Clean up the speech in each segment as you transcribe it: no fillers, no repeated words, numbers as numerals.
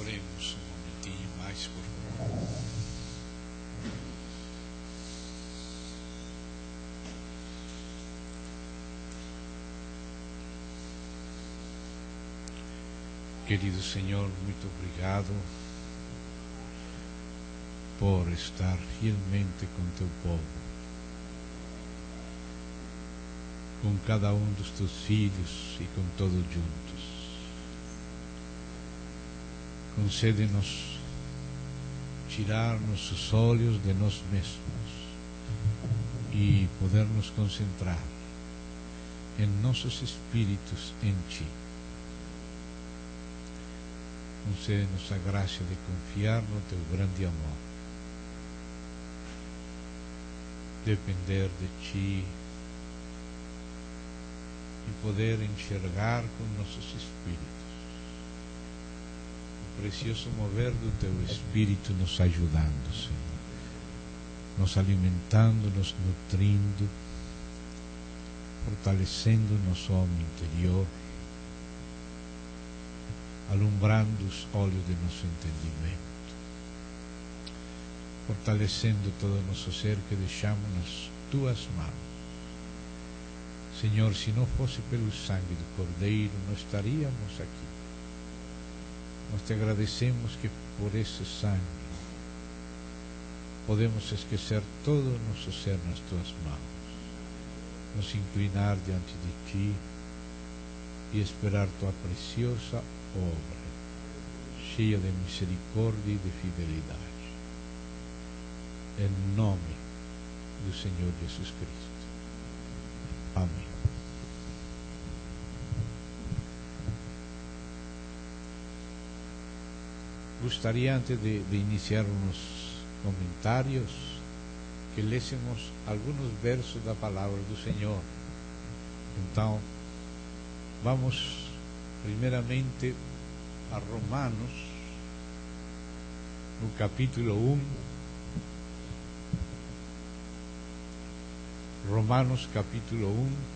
Oremos um momentinho mais, por favor. Querido Senhor, muito obrigado por estar fielmente com teu povo, com cada um dos teus filhos e com todos juntos. Concede-nos tirar nossos olhos de nós mesmos e poder nos concentrar em nossos espíritos em Ti. Concede-nos a graça de confiar no Teu grande amor, depender de Ti e poder enxergar com nossos espíritos o precioso mover do Teu Espírito nos ajudando, Senhor, nos alimentando, nos nutrindo, fortalecendo nosso homem interior, alumbrando os olhos de nosso entendimento, fortalecendo todo o nosso ser que deixamos nas Tuas mãos. Senhor, se não fosse pelo sangue do Cordeiro, não estaríamos aqui. Nós te agradecemos que por esse sangue podemos esquecer todo o nosso ser nas Tuas mãos, nos inclinar diante de Ti e esperar Tua preciosa obra, cheia de misericórdia e de fidelidade. Em nome do Senhor Jesus Cristo. Amém. Gostaria, antes de iniciar uns comentários, que lêssemos alguns versos da palavra do Senhor. Então, vamos primeiramente a Romanos, no capítulo 1. Romanos capítulo 1.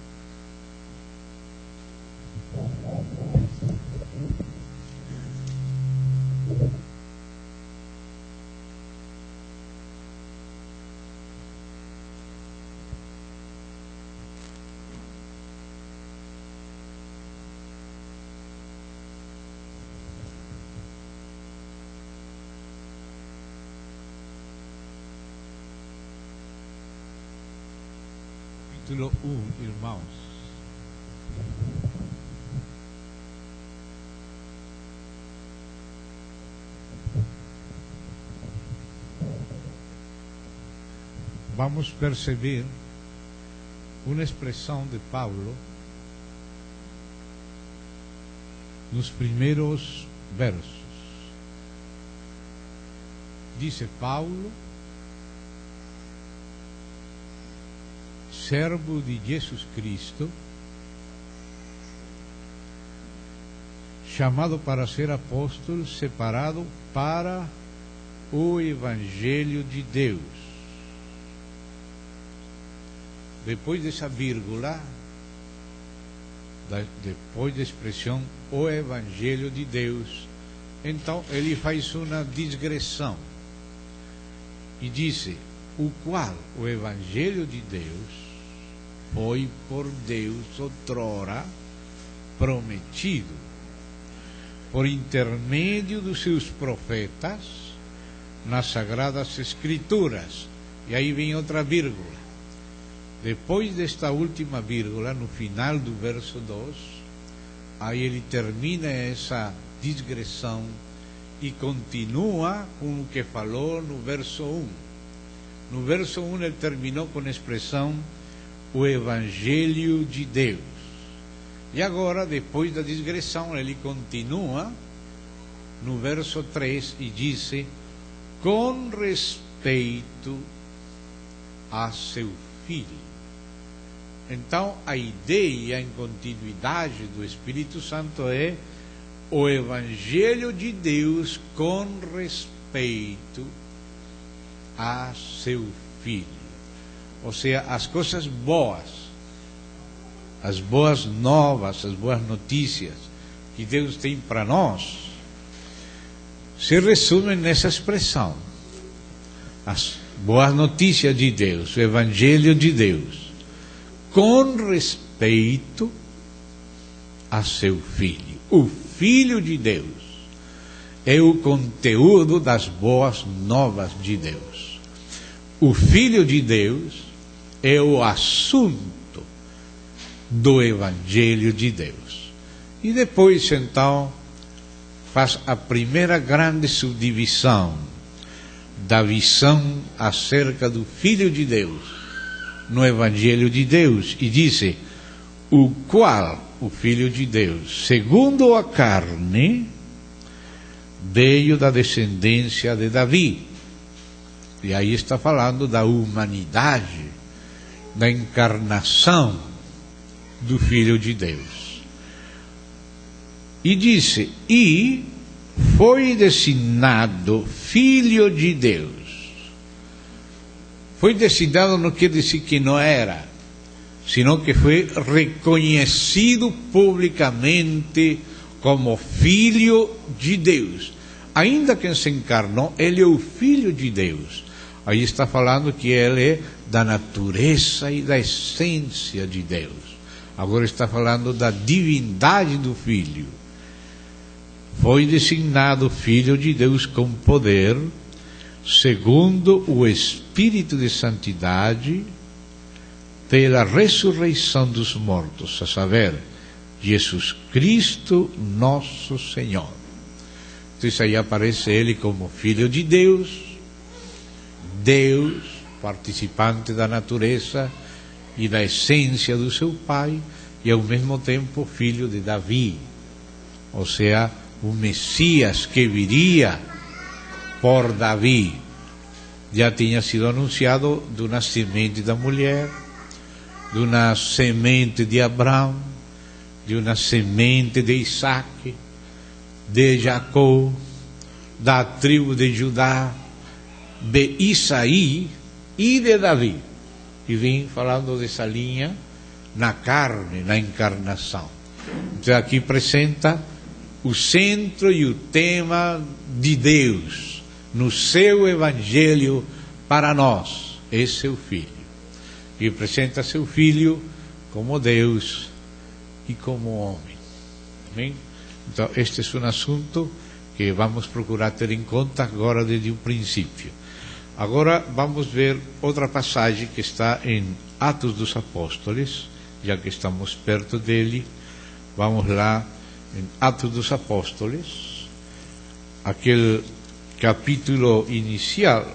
Capítulo 1, irmãos. Vamos perceber uma expressão de Paulo nos primeiros versos. Diz Paulo, servo de Jesus Cristo, chamado para ser apóstolo, separado para o Evangelho de Deus. Depois dessa vírgula, depois da expressão o Evangelho de Deus, então ele faz uma digressão e diz: o qual o Evangelho de Deus foi por Deus outrora prometido, por intermédio dos seus profetas, nas Sagradas Escrituras. E aí vem outra vírgula. Depois desta última vírgula, no final do verso 2, aí ele termina essa digressão e continua com o que falou no verso 1. No verso 1 ele terminou com a expressão o Evangelho de Deus. E agora, depois da digressão, ele continua no verso 3 e diz: com respeito a seu Filho. Então, a ideia em continuidade do Espírito Santo é o Evangelho de Deus com respeito a seu Filho. Ou seja, as coisas boas, as boas novas, as boas notícias que Deus tem para nós, se resume nessa expressão: as boas notícias de Deus, o Evangelho de Deus, com respeito a seu Filho. O Filho de Deus é o conteúdo das boas novas de Deus. O Filho de Deus é o assunto do Evangelho de Deus. E depois, então, faz a primeira grande subdivisão da visão acerca do Filho de Deus no Evangelho de Deus, e diz: o qual, o Filho de Deus, segundo a carne, veio da descendência de Davi. E aí está falando da humanidade, da encarnação do Filho de Deus. E disse: e foi designado Filho de Deus. Foi designado não quer dizer que não era, senão que foi reconhecido publicamente como Filho de Deus. Ainda que se encarnou, ele é o Filho de Deus. Aí está falando que ele é da natureza e da essência de Deus. Agora está falando da divindade do Filho. Foi designado Filho de Deus com poder, segundo o Espírito de Santidade, pela ressurreição dos mortos, a saber, Jesus Cristo nosso Senhor. Então aí aparece ele como Filho de Deus, Deus, participante da natureza e da essência do seu Pai, e ao mesmo tempo Filho de Davi, ou seja, o Messias que viria por Davi. Já tinha sido anunciado de uma semente da mulher, de uma semente de Abraão, de uma semente de Isaac, de Jacó, da tribo de Judá, de Isaí e de Davi. E vem falando dessa linha na carne, na encarnação. Então aqui apresenta o centro e o tema de Deus no seu Evangelho para nós. Esse é o Filho. E apresenta seu Filho como Deus e como homem. Amém? Então, este é um assunto que vamos procurar ter em conta agora desde o princípio. Agora vamos ver outra passagem que está em Atos dos Apóstolos, já que estamos perto dele. Vamos lá em Atos dos Apóstolos, aquele capítulo inicial,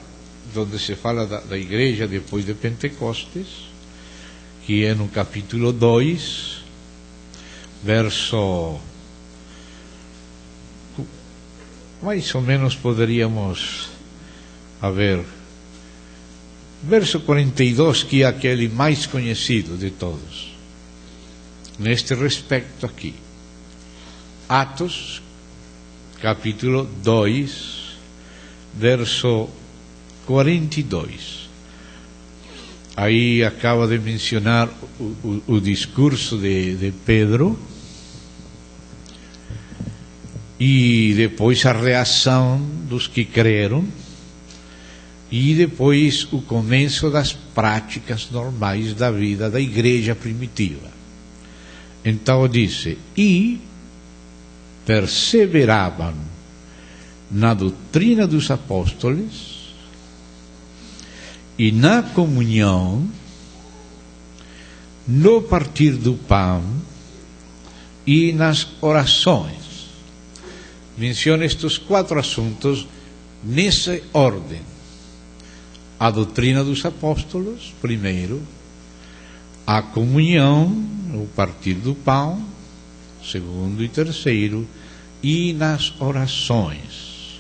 onde se fala da igreja depois de Pentecostes, que é no capítulo 2, verso... mais ou menos poderíamos haver verso 42, que é aquele mais conhecido de todos neste respecto aqui. Atos capítulo 2, verso 42. Aí acaba de mencionar o discurso de Pedro, e depois a reação dos que creram, e depois o começo das práticas normais da vida da igreja primitiva. Então disse: e perseveravam na doutrina dos apóstolos e na comunhão, no partir do pão e nas orações. Menciona estes 4 assuntos nessa ordem: a doutrina dos apóstolos, primeiro; a comunhão, o partir do pão, segundo e terceiro; e nas orações.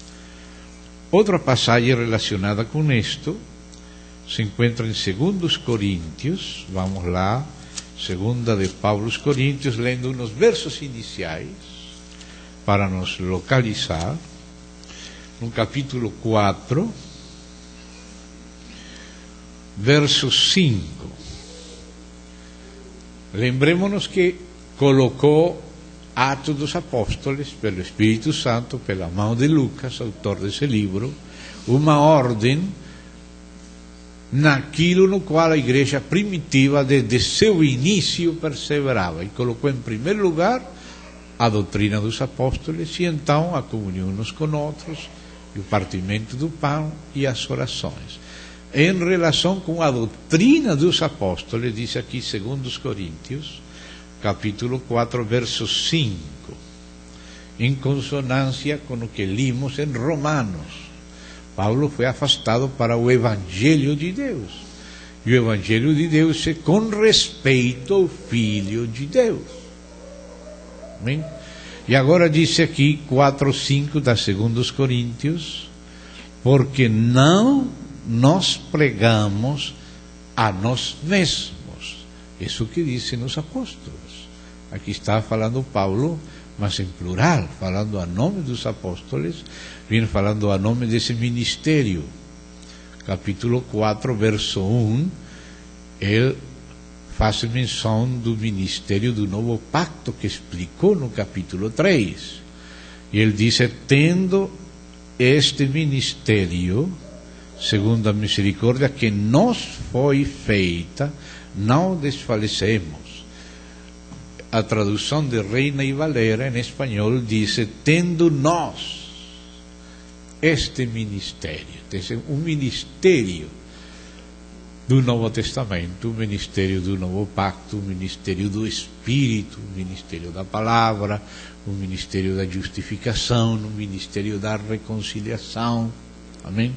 Outra passagem relacionada com isto se encontra em 2 Coríntios. Vamos lá, 2 de Paulo aos Coríntios, lendo uns versos iniciais para nos localizar, no capítulo 4, verso 5. Lembremos-nos que colocou Atos dos Apóstolos, pelo Espírito Santo, pela mão de Lucas, autor desse livro, uma ordem naquilo no qual a igreja primitiva, desde seu início, perseverava. E colocou em primeiro lugar a doutrina dos apóstolos, e então a comunhão uns com outros, e o partimento do pão e as orações. Em relação com a doutrina dos apóstolos, diz aqui 2 Coríntios, capítulo 4, verso 5, em consonância com o que limos em Romanos. Paulo foi afastado para o Evangelho de Deus. E o Evangelho de Deus é com respeito ao Filho de Deus. Amém? E agora diz aqui 4:5 da 2 Coríntios, porque não nos pregamos a nós mesmos. Isso que dizem os apóstolos. Aqui está falando Paulo, mas em plural, falando a nome dos apóstolos, vem falando a nome desse ministério. Capítulo 4, verso 1, ele faz menção do ministério do novo pacto que explicou no capítulo 3. E ele diz: tendo este ministério, segundo a misericórdia que nos foi feita, não desfalecemos. A tradução de Reina e Valera em espanhol diz: tendo nós este ministério, um ministério do Novo Testamento, o ministério do Novo Pacto, o ministério do Espírito, o ministério da Palavra, o ministério da justificação, o ministério da reconciliação. Amém?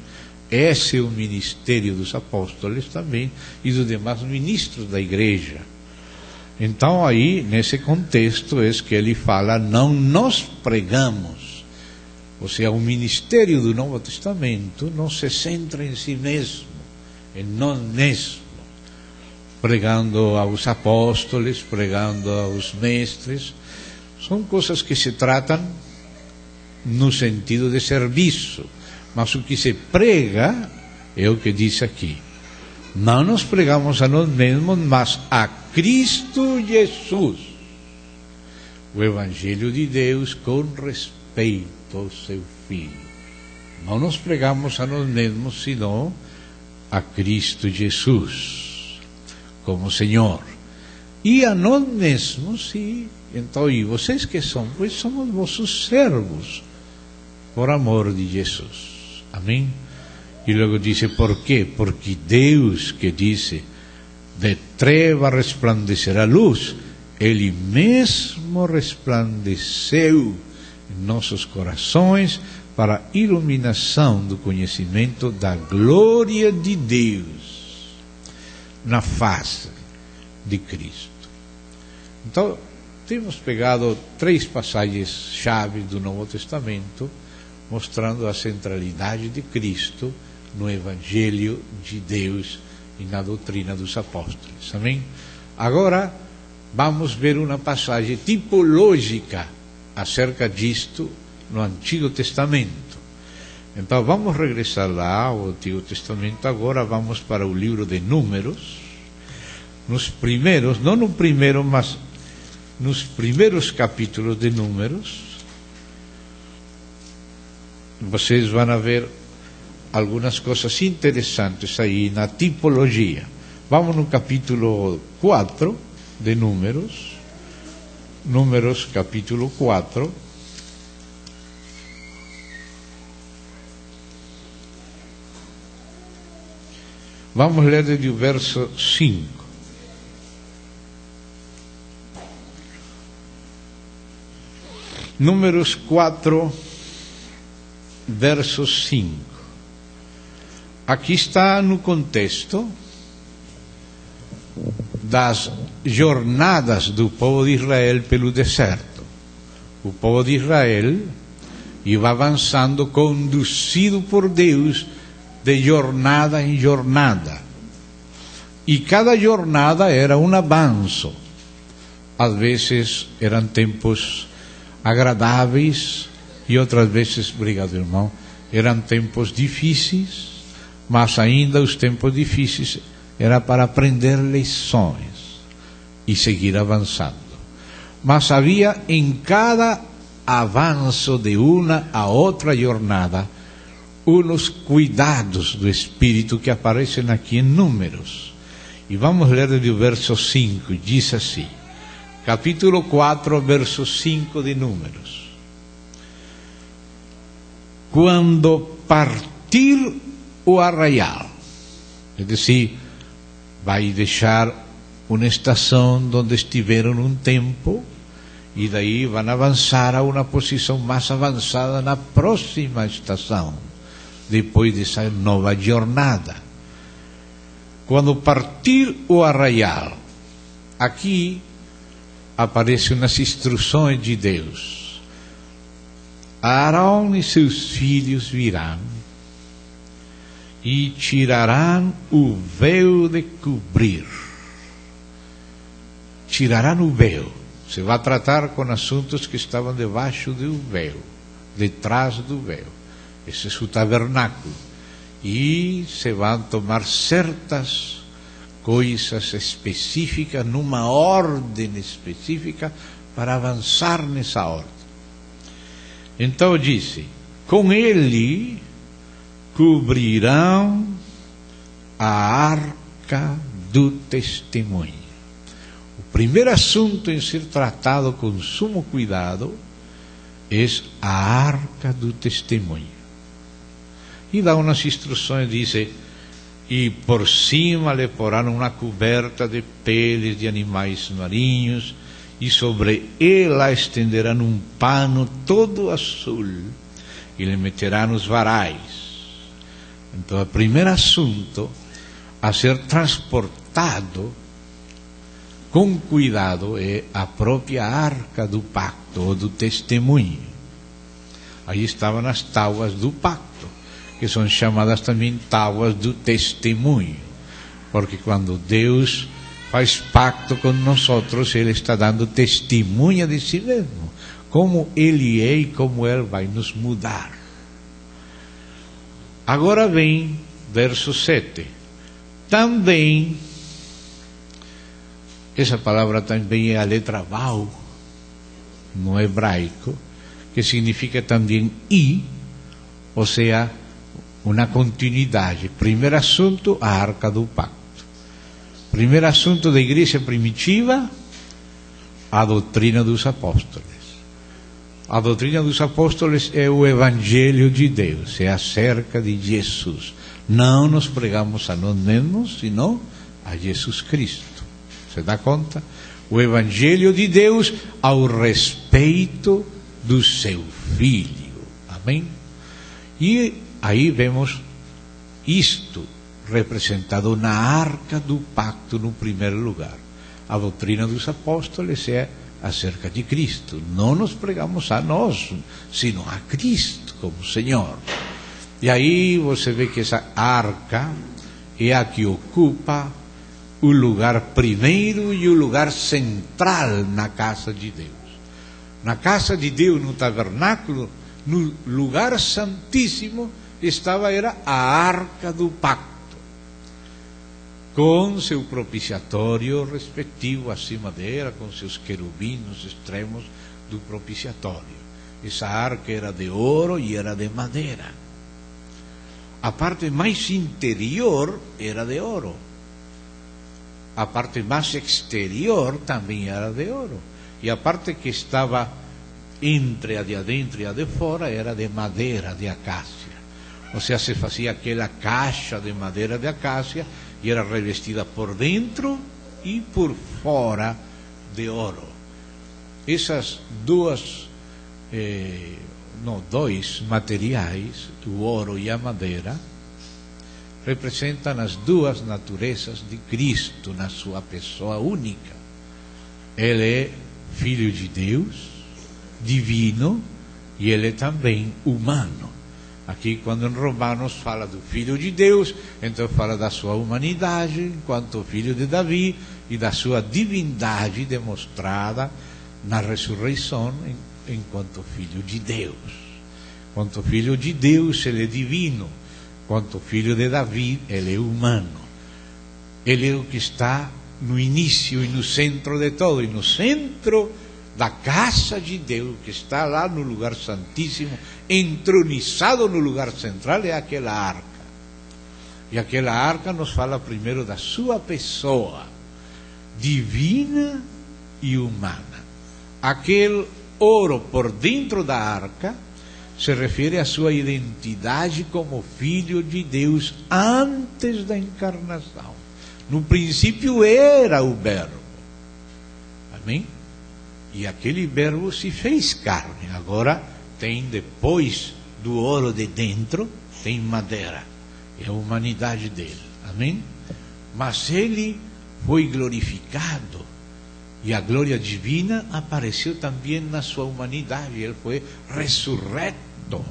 Esse é o ministério dos apóstolos também e dos demais ministros da igreja. Então aí, nesse contexto, é que ele fala: não nos pregamos. Ou seja, o ministério do Novo Testamento não se centra em si mesmo, em nós mesmos, pregando aos apóstolos, pregando aos mestres. São coisas que se tratam no sentido de serviço, mas o que se prega é o que diz aqui: não nos pregamos a nós mesmos, mas a Cristo Jesus, o Evangelho de Deus com respeito ao seu Filho. Não nos pregamos a nós mesmos, senão a Cristo Jesus como Senhor. E a nós mesmos, e então, e vocês que são? Pois somos vossos servos, por amor de Jesus. Amém? E logo diz: por quê? Porque Deus, que disse: de treva resplandecerá a luz, Ele mesmo resplandeceu em nossos corações para a iluminação do conhecimento da glória de Deus na face de Cristo. Então, temos pegado 3 passagens-chave do Novo Testamento, mostrando a centralidade de Cristo no Evangelho de Deus e na doutrina dos apóstolos. Amém? Agora, vamos ver uma passagem tipológica acerca disto no Antigo Testamento. Então, vamos regressar lá ao Antigo Testamento. Agora vamos para o livro de Números. Nos primeiros, não no primeiro, mas nos primeiros capítulos de Números, vocês vão ver algumas coisas interessantes aí na tipologia. Vamos no capítulo 4 de Números. Números capítulo 4. Vamos ler desde o verso 5. Números 4, verso 5. Aqui está no contexto das jornadas do povo de Israel pelo deserto. O povo de Israel ia avançando, conduzido por Deus, de jornada em jornada. E cada jornada era um avanço. Às vezes eram tempos agradáveis e outras vezes, obrigado irmão, eram tempos difíceis, mas ainda os tempos difíceis era para aprender lições e seguir avançando. mas havia em cada avanço de uma a outra jornada uns cuidados do Espírito que aparecem aqui em Números. E vamos ler do verso 5, diz assim, capítulo 4, verso 5 de Números. Quando partir o arraial, é decir, vai deixar uma estação onde estiveram um tempo, e daí vão avançar a uma posição mais avançada na próxima estação, depois dessa nova jornada. Quando partir o arraial, aqui aparecem umas instruções de Deus. Arão e seus filhos virão e tirarão o véu de cobrir. Tirarão o véu. Se vai tratar com assuntos que estavam debaixo do véu, detrás do véu. Esse é o tabernáculo. E se vão tomar certas coisas específicas, numa ordem específica, para avançar nessa ordem. Então disse, com ele cobrirão a arca do testemunho. O primeiro assunto em ser tratado com sumo cuidado é a arca do testemunho. E dá umas instruções, diz, e por cima lhe porão uma coberta de peles de animais marinhos, e sobre ela estenderão um pano todo azul, e lhe meterão os varais. Então, o primeiro assunto a ser transportado com cuidado é a própria arca do pacto, ou do testemunho. Aí estavam as tábuas do pacto, que são chamadas também tábuas do testemunho, porque quando Deus faz pacto com nós, Ele está dando testemunha de si mesmo, como Ele é e como Ele vai nos mudar. Agora vem verso 7. Também, essa palavra também é a letra Vav, no hebraico, que significa também I, ou seja, uma continuidade. Primeiro assunto, a arca do pacto. Primeiro assunto da igreja primitiva, a doutrina dos apóstolos. A doutrina dos apóstolos é o Evangelho de Deus, é acerca de Jesus. Não nos pregamos a nós mesmos, senão a Jesus Cristo. Você dá conta? O Evangelho de Deus ao respeito do seu Filho. Amém? E aí vemos isto representado na arca do pacto no primeiro lugar. A doutrina dos apóstolos é acerca de Cristo. Não nos pregamos a nós, sino a Cristo como Senhor. E aí você vê que essa arca é a que ocupa o lugar primeiro e o lugar central na casa de Deus. Na casa de Deus, no tabernáculo, no lugar santíssimo, era a arca do pacto, com seu propiciatório respectivo acima dela, com seus querubins nos extremos do propiciatório. Essa arca era de ouro e era de madeira. A parte mais interior era de ouro. A parte mais exterior também era de ouro. E a parte que estava entre a de adentro e a de fora era de madeira de acácia. Ou seja, se fazia aquela caixa de madeira de acácia e era revestida por dentro e por fora de ouro. Essas dois materiais, o ouro e a madeira, representam as duas naturezas de Cristo na sua pessoa única. Ele é Filho de Deus, divino, e ele é também humano. Aqui, quando em Romanos fala do Filho de Deus, então fala da sua humanidade, enquanto filho de Davi, e da sua divindade demonstrada na ressurreição, enquanto Filho de Deus. Enquanto Filho de Deus, ele é divino. Enquanto filho de Davi, ele é humano. Ele é o que está no início e no centro de todo. E no centro da casa de Deus, que está lá no lugar santíssimo, entronizado no lugar central, é aquela arca. E aquela arca nos fala primeiro da sua pessoa, divina e humana. Aquele ouro por dentro da arca se refere à sua identidade como filho de Deus antes da encarnação. No princípio era o Verbo. Amém? E aquele Verbo se fez carne. Agora tem, depois do ouro de dentro, tem madeira. É a humanidade dele. Amém? Mas ele foi glorificado. E a glória divina apareceu também na sua humanidade. Ele foi ressurreto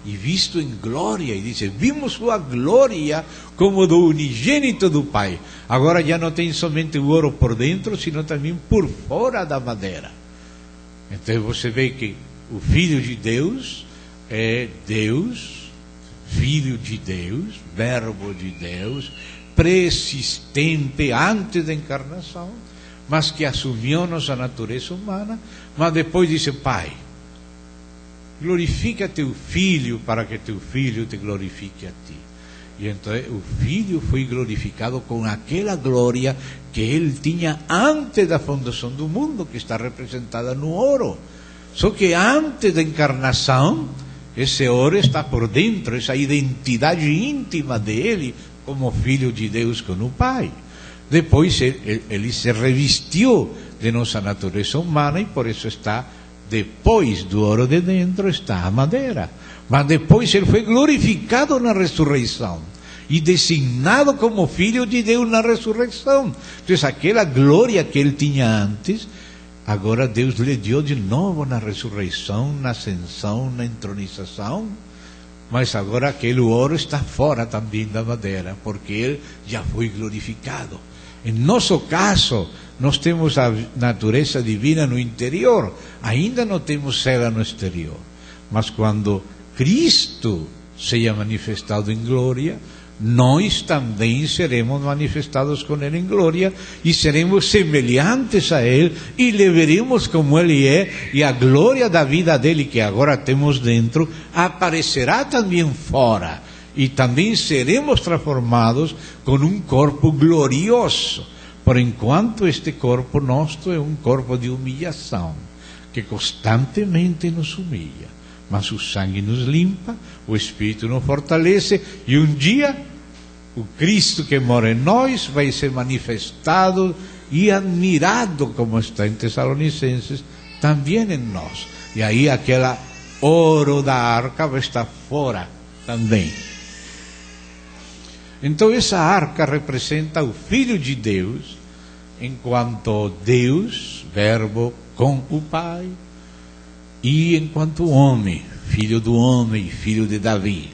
e visto em glória. E diz: vimos sua glória como do unigênito do Pai. Agora já não tem somente o ouro por dentro, sino também por fora da madeira. Então você vê que o Filho de Deus é Deus, Filho de Deus, Verbo de Deus, preexistente antes da encarnação, mas que assumiu nossa natureza humana, mas depois disse: Pai, glorifica teu Filho para que teu Filho te glorifique a ti. E então o Filho foi glorificado com aquela glória que ele tinha antes da fundação do mundo, que está representada no ouro. Só que antes da encarnação, esse ouro está por dentro, essa identidade íntima dele como Filho de Deus com o Pai. Depois ele se revestiu de nossa natureza humana e por isso está, depois do ouro de dentro, está a madeira. Mas depois ele foi glorificado na ressurreição e designado como Filho de Deus na ressurreição. Então aquela glória que ele tinha antes, agora Deus lhe deu de novo na ressurreição, na ascensão, na entronização. Mas agora aquele ouro está fora também da madeira, porque ele já foi glorificado. Em nosso caso, nós temos a natureza divina no interior, ainda não temos ela no exterior. Mas quando Cristo seja manifestado em glória, nós também seremos manifestados com Ele em glória e seremos semelhantes a Ele e lhe veremos como Ele é, e a glória da vida dele que agora temos dentro aparecerá também fora e também seremos transformados com um corpo glorioso. Por enquanto este corpo nosso é um corpo de humilhação que constantemente nos humilha. Mas o sangue nos limpa, o Espírito nos fortalece, e um dia o Cristo que mora em nós vai ser manifestado e admirado, como está em Tessalonicenses, também em nós. E aí aquela ouro da arca vai estar fora também. Então essa arca representa o Filho de Deus, enquanto Deus, Verbo com o Pai, e enquanto homem, filho do homem, filho de Davi.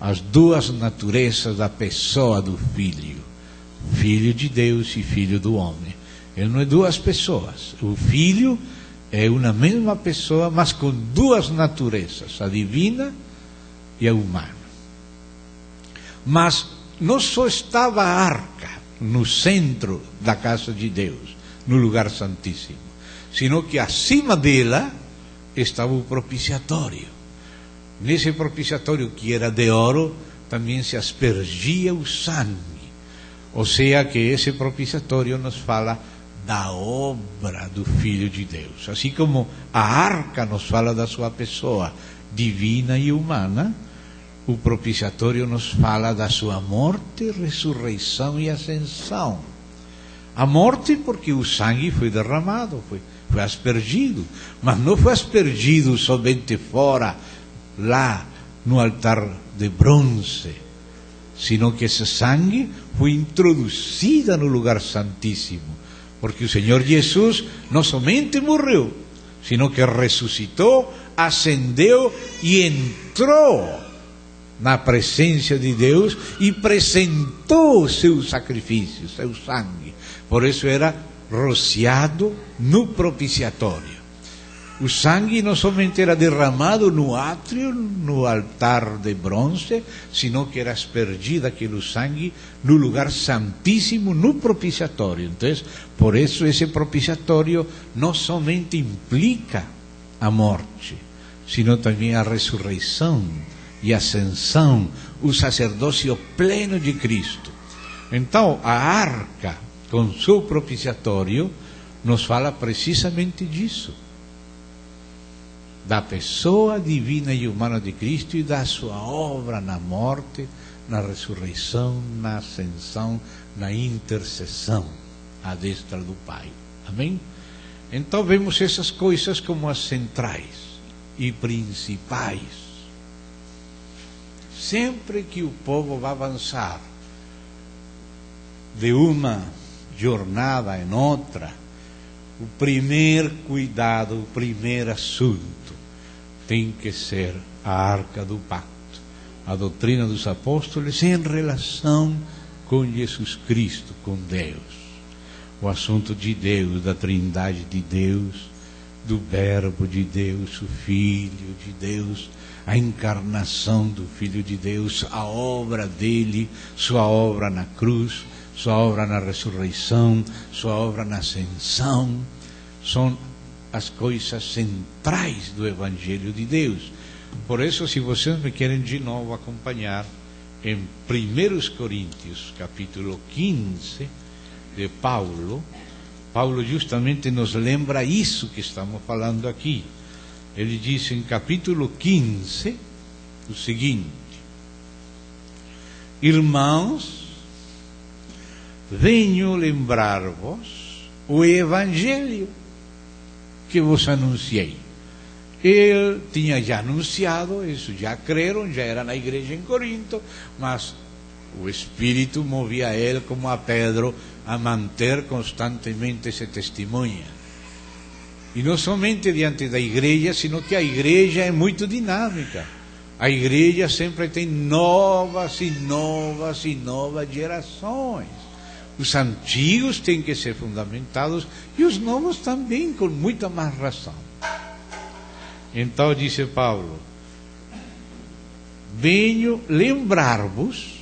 As duas naturezas da pessoa do Filho, Filho de Deus e Filho do homem. Ele não é duas pessoas. O Filho é uma mesma pessoa, mas com duas naturezas, a divina e a humana. Mas não só estava a arca no centro da casa de Deus, no lugar santíssimo, sino que acima dela estava o propiciatório. Nesse propiciatório, que era de ouro, também se aspergia o sangue. Ou seja, que esse propiciatório nos fala da obra do Filho de Deus. Assim como a arca nos fala da sua pessoa divina e humana, o propiciatório nos fala da sua morte, ressurreição e ascensão. A morte porque o sangue foi derramado, foi aspergido, mas não foi aspergido somente fora, lá no altar de bronze, sino que esse sangue foi introduzido no lugar santíssimo, porque o Senhor Jesus não somente morreu, sino que ressuscitou, ascendeu e entrou na presença de Deus e apresentou o seu sacrifício, seu sangue. Por isso era rociado no propiciatório. O sangue não somente era derramado no átrio, no altar de bronze, sino que era aspergido aquele sangue no lugar santíssimo, no propiciatório. Então, por isso esse propiciatório não somente implica a morte, sino também a ressurreição e ascensão, o sacerdócio pleno de Cristo. Então, a arca, com seu propiciatório, nos fala precisamente disso. Da pessoa divina e humana de Cristo e da sua obra na morte, na ressurreição, na ascensão, na intercessão à destra do Pai. Amém? Então vemos essas coisas como as centrais e principais. Sempre que o povo vai avançar de uma jornada em outra, o primeiro cuidado, o primeiro assunto tem que ser a arca do pacto, a doutrina dos apóstolos em relação com Jesus Cristo, com Deus. O assunto de Deus, da trindade de Deus, do verbo de Deus, o Filho de Deus, a encarnação do Filho de Deus, a obra dele, sua obra na cruz, sua obra na ressurreição, sua obra na ascensão, são as coisas centrais do Evangelho de Deus. Por isso, se vocês me querem de novo acompanhar, em 1 Coríntios, capítulo 15, de Paulo, Paulo justamente nos lembra isso que estamos falando aqui. Ele diz em capítulo 15 o seguinte: irmãos, venho lembrar-vos o Evangelho que vos anunciei. Ele tinha já anunciado isso, já creram, já era na igreja em Corinto, mas o Espírito movia ele, como a Pedro, a manter constantemente esse testemunho. E não somente diante da igreja, sino que a igreja é muito dinâmica. A igreja sempre tem novas e novas e novas gerações. Os antigos têm que ser fundamentados e os novos também, com muita mais razão. Então, disse Paulo, venho lembrar-vos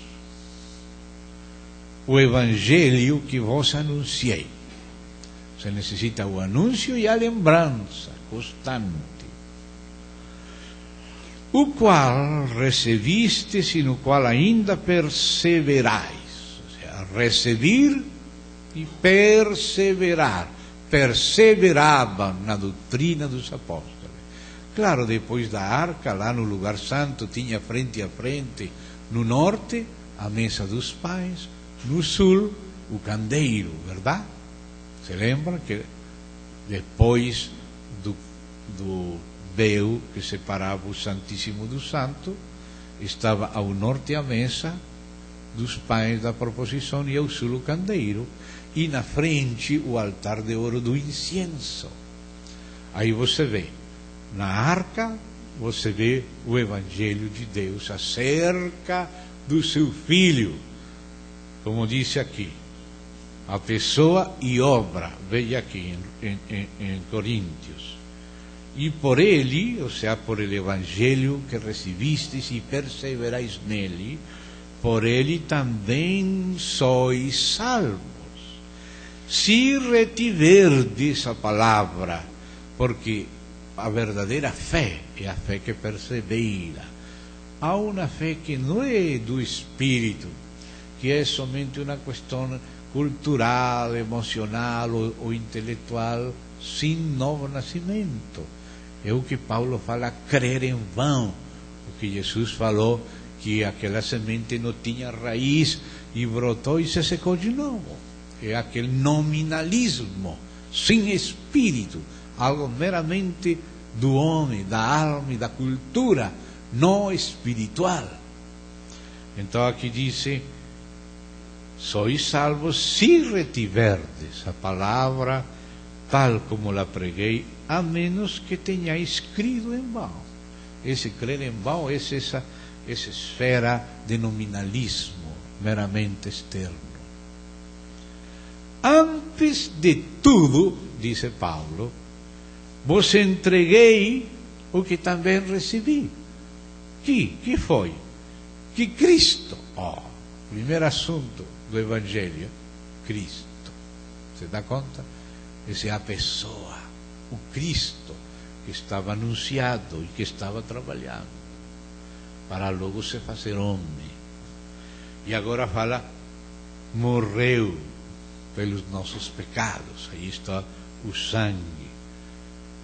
o Evangelho que vos anunciei. Você necessita o anúncio e a lembrança constante. O qual recebistes e no qual ainda perseverais. Receber e perseverar. Perseveravam na doutrina dos apóstolos. Claro, depois da arca, lá no lugar santo, tinha frente a frente, no norte, a mesa dos pães, no sul, o candeeiro, verdade? Você lembra que depois do véu que separava o Santíssimo do Santo, estava ao norte a mesa dos pães da proposição e ao sul o candeeiro, e na frente o altar de ouro do incienso. Aí você vê, na arca, você vê o Evangelho de Deus acerca do seu Filho, como disse aqui, a pessoa e obra, veja aqui em Coríntios. E por ele, ou seja, por el Evangelho que recevistes e perseverais nele, por ele também sois salvos, se retiverdes a palavra, porque a verdadeira fé é a fé que persevera. Há uma fé que não é do espírito, que é somente uma questão cultural, emocional ou intelectual, sem novo nascimento. É o que Paulo fala, crer em vão. O que Jesus falou, que aquela semente não tinha raiz e brotou e se secou de novo. É aquele nominalismo, sem espírito, algo meramente do homem, da alma e da cultura, não espiritual. Então aqui diz, sois salvos se retiverdes a palavra tal como la preguei, a menos que tenhais crido em vão. Esse crer em vão é essa esfera de nominalismo meramente externo. Antes de tudo, dice Paulo, vos entreguei o que também recebi. Que foi? Que Cristo, primeiro assunto do Evangelho, Cristo. Você dá conta? Essa é a pessoa, o Cristo, que estava anunciado e que estava trabalhando, para logo se fazer homem. E agora fala, morreu pelos nossos pecados. Aí está o sangue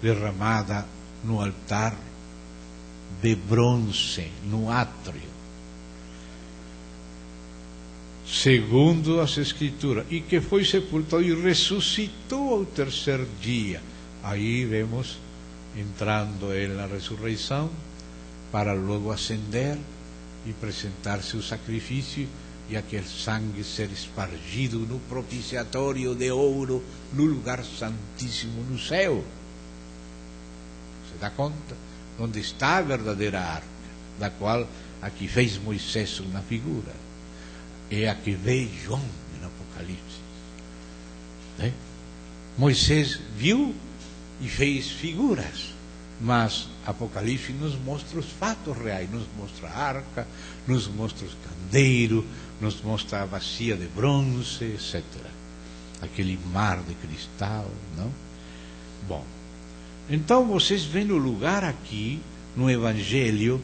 derramado no altar de bronze, no átrio, segundo as Escrituras, e que foi sepultado e ressuscitou ao terceiro dia. Aí vemos entrando ele na ressurreição, para logo ascender e apresentar-se o sacrifício, e aquele sangue ser espargido no propiciatório de ouro, no lugar santíssimo no céu. Você dá conta? Onde está a verdadeira arca, da qual aqui fez Moisés uma figura, é a que vê João no Apocalipse, né? Moisés viu e fez figuras, mas Apocalipse nos mostra os fatos reais, nos mostra a arca, nos mostra o candeeiro, nos mostra a bacia de bronze, etc. Aquele mar de cristal, não? Bom, então vocês veem o lugar aqui no Evangelho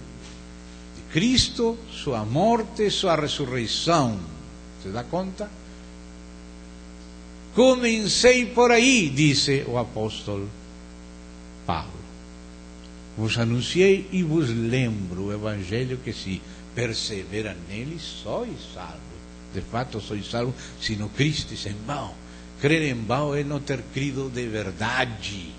de Cristo, sua morte, sua ressurreição. Você dá conta? Comecei por aí, disse o apóstolo Paulo. Vos anunciei e vos lembro o Evangelho, que se persevera nele, sois salvos. De fato, sois salvos, se no Cristo em vão. Crer em vão é não ter crido de verdade,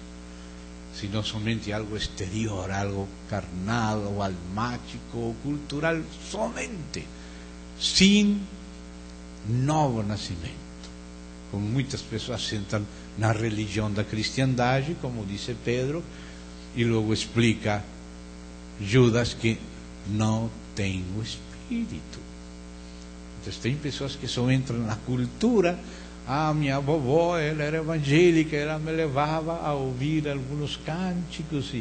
sino somente algo exterior, algo carnal, ou almático, ou cultural, somente, sem novo nascimento. Como muitas pessoas sentam na religião da cristiandade, como disse Pedro, e logo explica Judas que não tem o Espírito. Então tem pessoas que só entram na cultura. Minha vovó, ela era evangélica, ela me levava a ouvir alguns cânticos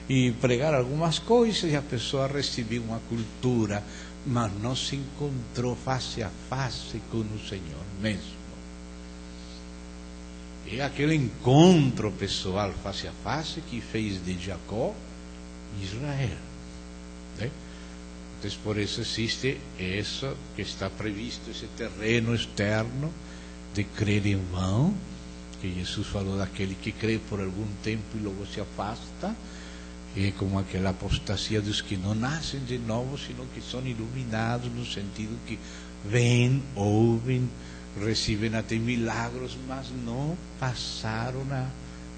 e pregar algumas coisas, e a pessoa recebeu uma cultura, mas não se encontrou face a face com o Senhor mesmo. É aquele encontro pessoal face a face que fez de Jacó Israel, né? Então, por isso existe isso que está previsto, esse terreno externo de crer em vão, que Jesus falou daquele que crê por algum tempo e logo se afasta, é como aquela apostasia dos que não nascem de novo, sino que são iluminados, no sentido que veem, ouvem, recebem até milagros, mas não passaram a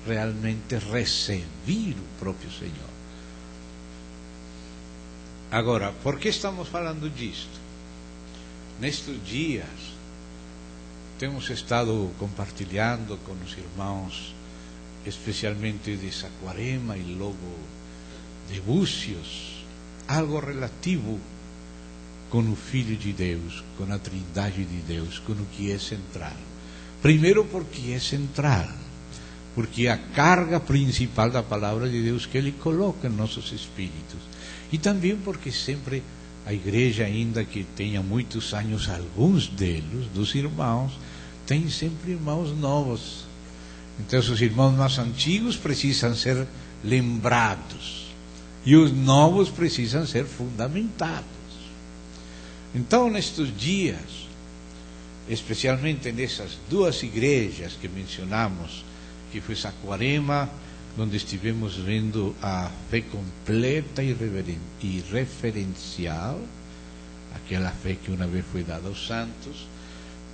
realmente receber o próprio Senhor. Agora, por que estamos falando disto? Nestes dias, temos estado compartilhando com os irmãos, especialmente de Saquarema e logo de Búzios, algo relativo com o Filho de Deus, com a Trindade de Deus, com o que é central. Primeiro porque é central, porque é a carga principal da palavra de Deus que Ele coloca em nossos espíritos. E também porque sempre a igreja, ainda que tenha muitos anos, alguns deles, dos irmãos, tem sempre irmãos novos. Então os irmãos mais antigos precisam ser lembrados, e os novos precisam ser fundamentados. Então, nestes dias, especialmente nessas duas igrejas que mencionamos, que foi Saquarema, onde estivemos vendo a fé completa e referencial, aquela fé que uma vez foi dada aos santos,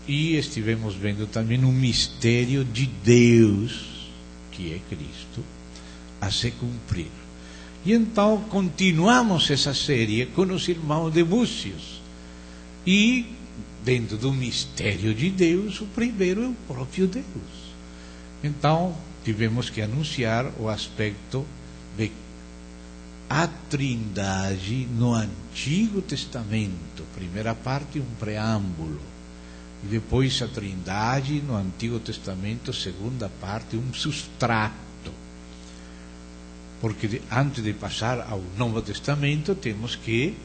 e estivemos vendo também um mistério de Deus, que é Cristo, a se cumprir. E então continuamos essa série com os irmãos de Búzios. E dentro do mistério de Deus, o primeiro é o próprio Deus. Então, tivemos que anunciar o aspecto de a Trindade no Antigo Testamento. Primeira parte, um preâmbulo. E depois a Trindade no Antigo Testamento, segunda parte, um substrato. porque antes de passar ao Novo Testamento temos que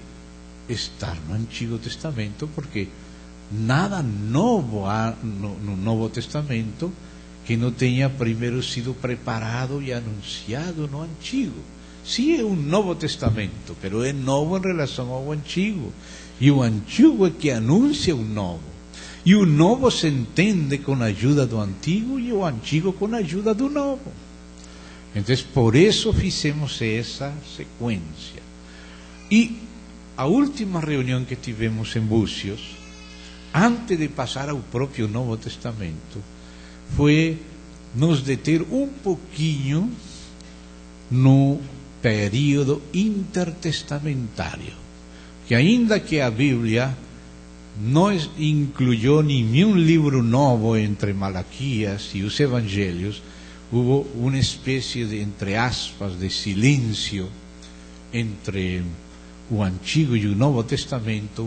estar no Antigo Testamento, porque nada novo há no Novo Testamento que não tenha primeiro sido preparado e anunciado no Antigo. Sim, é um Novo Testamento, mas é novo em relação ao Antigo. E o Antigo é que anuncia o Novo. E o Novo se entende com a ajuda do Antigo e o Antigo com a ajuda do Novo. Então, por isso fizemos essa sequência. E a última reunião que tivemos em Búzios, antes de passar ao próprio Novo Testamento, foi nos deter um pouquinho no período intertestamentário, que ainda que a Bíblia não incluyó nenhum livro novo entre Malaquias e os Evangelhos, houve uma espécie de, entre aspas, de silêncio entre o Antigo e o Novo Testamento,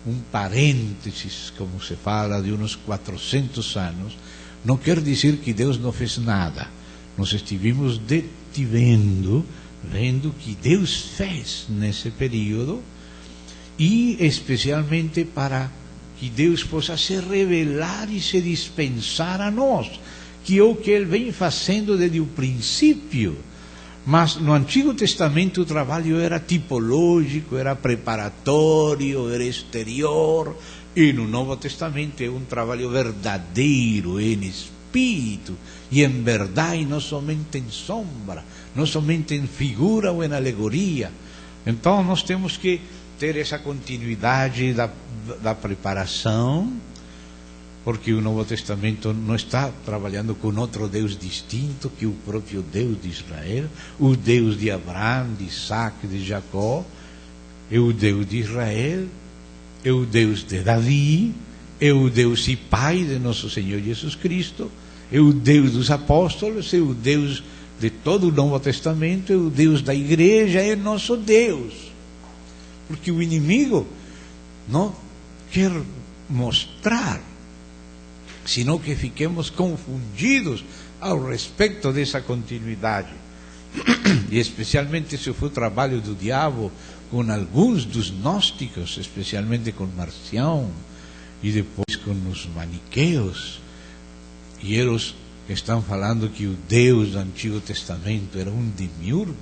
um parênteses, como se fala, de uns 400 anos. Não quer dizer que Deus não fez nada. Nós estivemos detivendo, vendo que Deus fez nesse período, e especialmente para que Deus possa se revelar e se dispensar a nós, que é o que Ele vem fazendo desde o princípio. Mas no Antigo Testamento o trabalho era tipológico, era preparatório, era exterior, e no Novo Testamento é um trabalho verdadeiro, em espírito e em verdade, não somente em sombra, não somente em figura ou em alegoria. Então nós temos que ter essa continuidade da preparação, porque o Novo Testamento não está trabalhando com outro Deus distinto que o próprio Deus de Israel, o Deus de Abraão, de Isaac, de Jacó. É o Deus de Israel, é o Deus de Davi, é o Deus e Pai de nosso Senhor Jesus Cristo, é o Deus dos apóstolos, é o Deus de todo o Novo Testamento, é o Deus da igreja, é nosso Deus. Porque o inimigo não quer mostrar, senão que fiquemos confundidos ao respeito dessa continuidade. E especialmente se foi o trabalho do diabo com alguns dos gnósticos, especialmente com Marcião, e depois com os maniqueus, e eles estão falando que o Deus do Antigo Testamento era um demiurgo,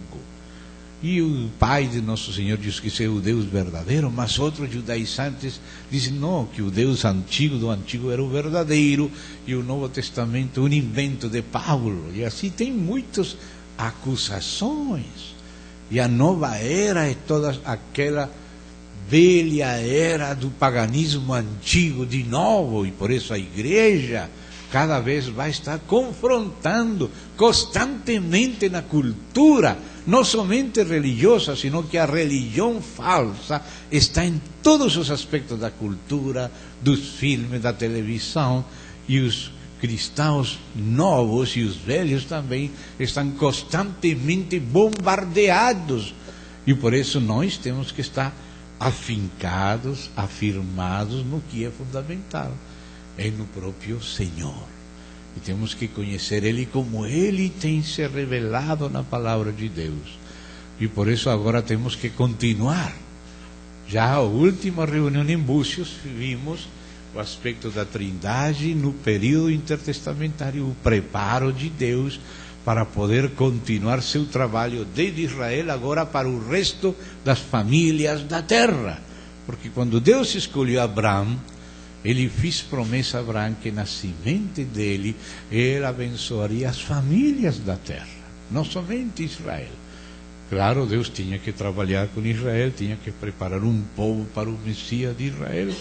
e o Pai de nosso Senhor diz que é o Deus verdadeiro, mas outros judaizantes dizem não, que o Deus antigo do Antigo era o verdadeiro, e o Novo Testamento um invento de Paulo, e assim tem muitas acusações. E a nova era é toda aquela velha era do paganismo antigo de novo, e por isso a igreja cada vez vai estar confrontando constantemente na cultura, não somente religiosa, sino que a religião falsa está em todos os aspectos da cultura, dos filmes, da televisão, e os cristãos novos e os velhos também estão constantemente bombardeados, e por isso nós temos que estar afincados, afirmados no que é fundamental, é no próprio Senhor, e temos que conhecer Ele como Ele tem se revelado na palavra de Deus. E por isso agora temos que continuar. Já a última reunião em Búzios vimos o aspecto da Trindade no período intertestamentário, o preparo de Deus para poder continuar seu trabalho desde Israel agora para o resto das famílias da terra. Porque quando Deus escolheu Abraão, Ele fez promessa a Abraão que na semente dele Ele abençoaria as famílias da terra, não somente Israel. Claro, Deus tinha que trabalhar com Israel, tinha que preparar um povo para o Messias de Israel,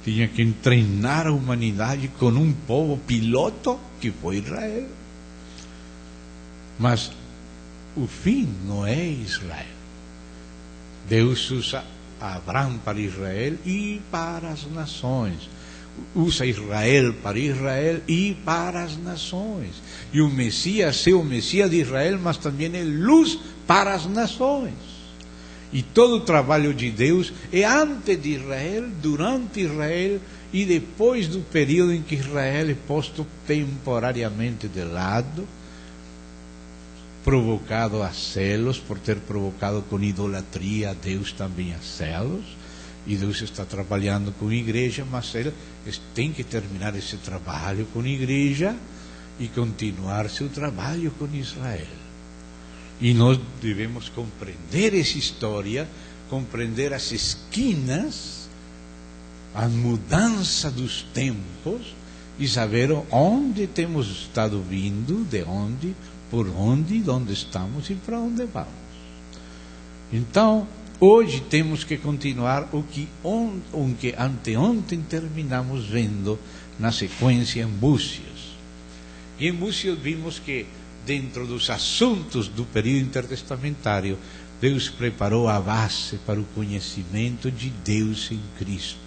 tinha que treinar a humanidade com um povo piloto que foi Israel. Mas o fim não é Israel. Deus usa Abraão para Israel e para as nações. Usa Israel para Israel e para as nações. E o Messias é o Messias de Israel, mas também é luz para as nações. E todo o trabalho de Deus é antes de Israel, durante Israel e depois do período em que Israel é posto temporariamente de lado. provocado a celos, por ter provocado com idolatria a Deus também a celos, e Deus está trabalhando com a igreja, mas ele tem que terminar esse trabalho com a igreja e continuar seu trabalho com Israel. E nós devemos compreender essa história, compreender as esquinas, a mudança dos tempos, e saber onde temos estado vindo, de onde, por onde, onde estamos e para onde vamos. Então, hoje temos que continuar o que anteontem terminamos vendo na sequência em Búzios. E em Búzios vimos que, dentro dos assuntos do período intertestamentário, Deus preparou a base para o conhecimento de Deus em Cristo.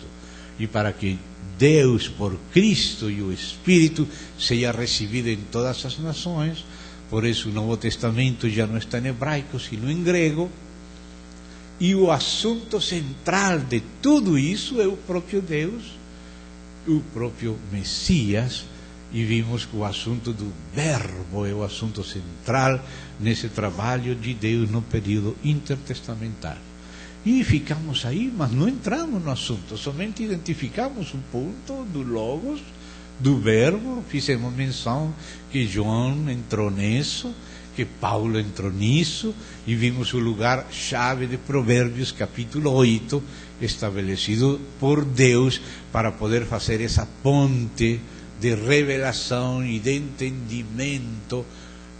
E para que Deus, por Cristo e o Espírito, seja recebido em todas as nações. Por isso o Novo Testamento já não está em hebraico, sino em grego. E o assunto central de tudo isso é o próprio Deus, o próprio Messias. E vimos que o assunto do verbo é o assunto central nesse trabalho de Deus no período intertestamentário. E ficamos aí, mas não entramos no assunto, somente identificamos um ponto do Logos, do verbo, fizemos menção que João entrou nisso, que Paulo entrou nisso, e vimos o lugar-chave de Provérbios, capítulo 8, estabelecido por Deus para poder fazer essa ponte de revelação e de entendimento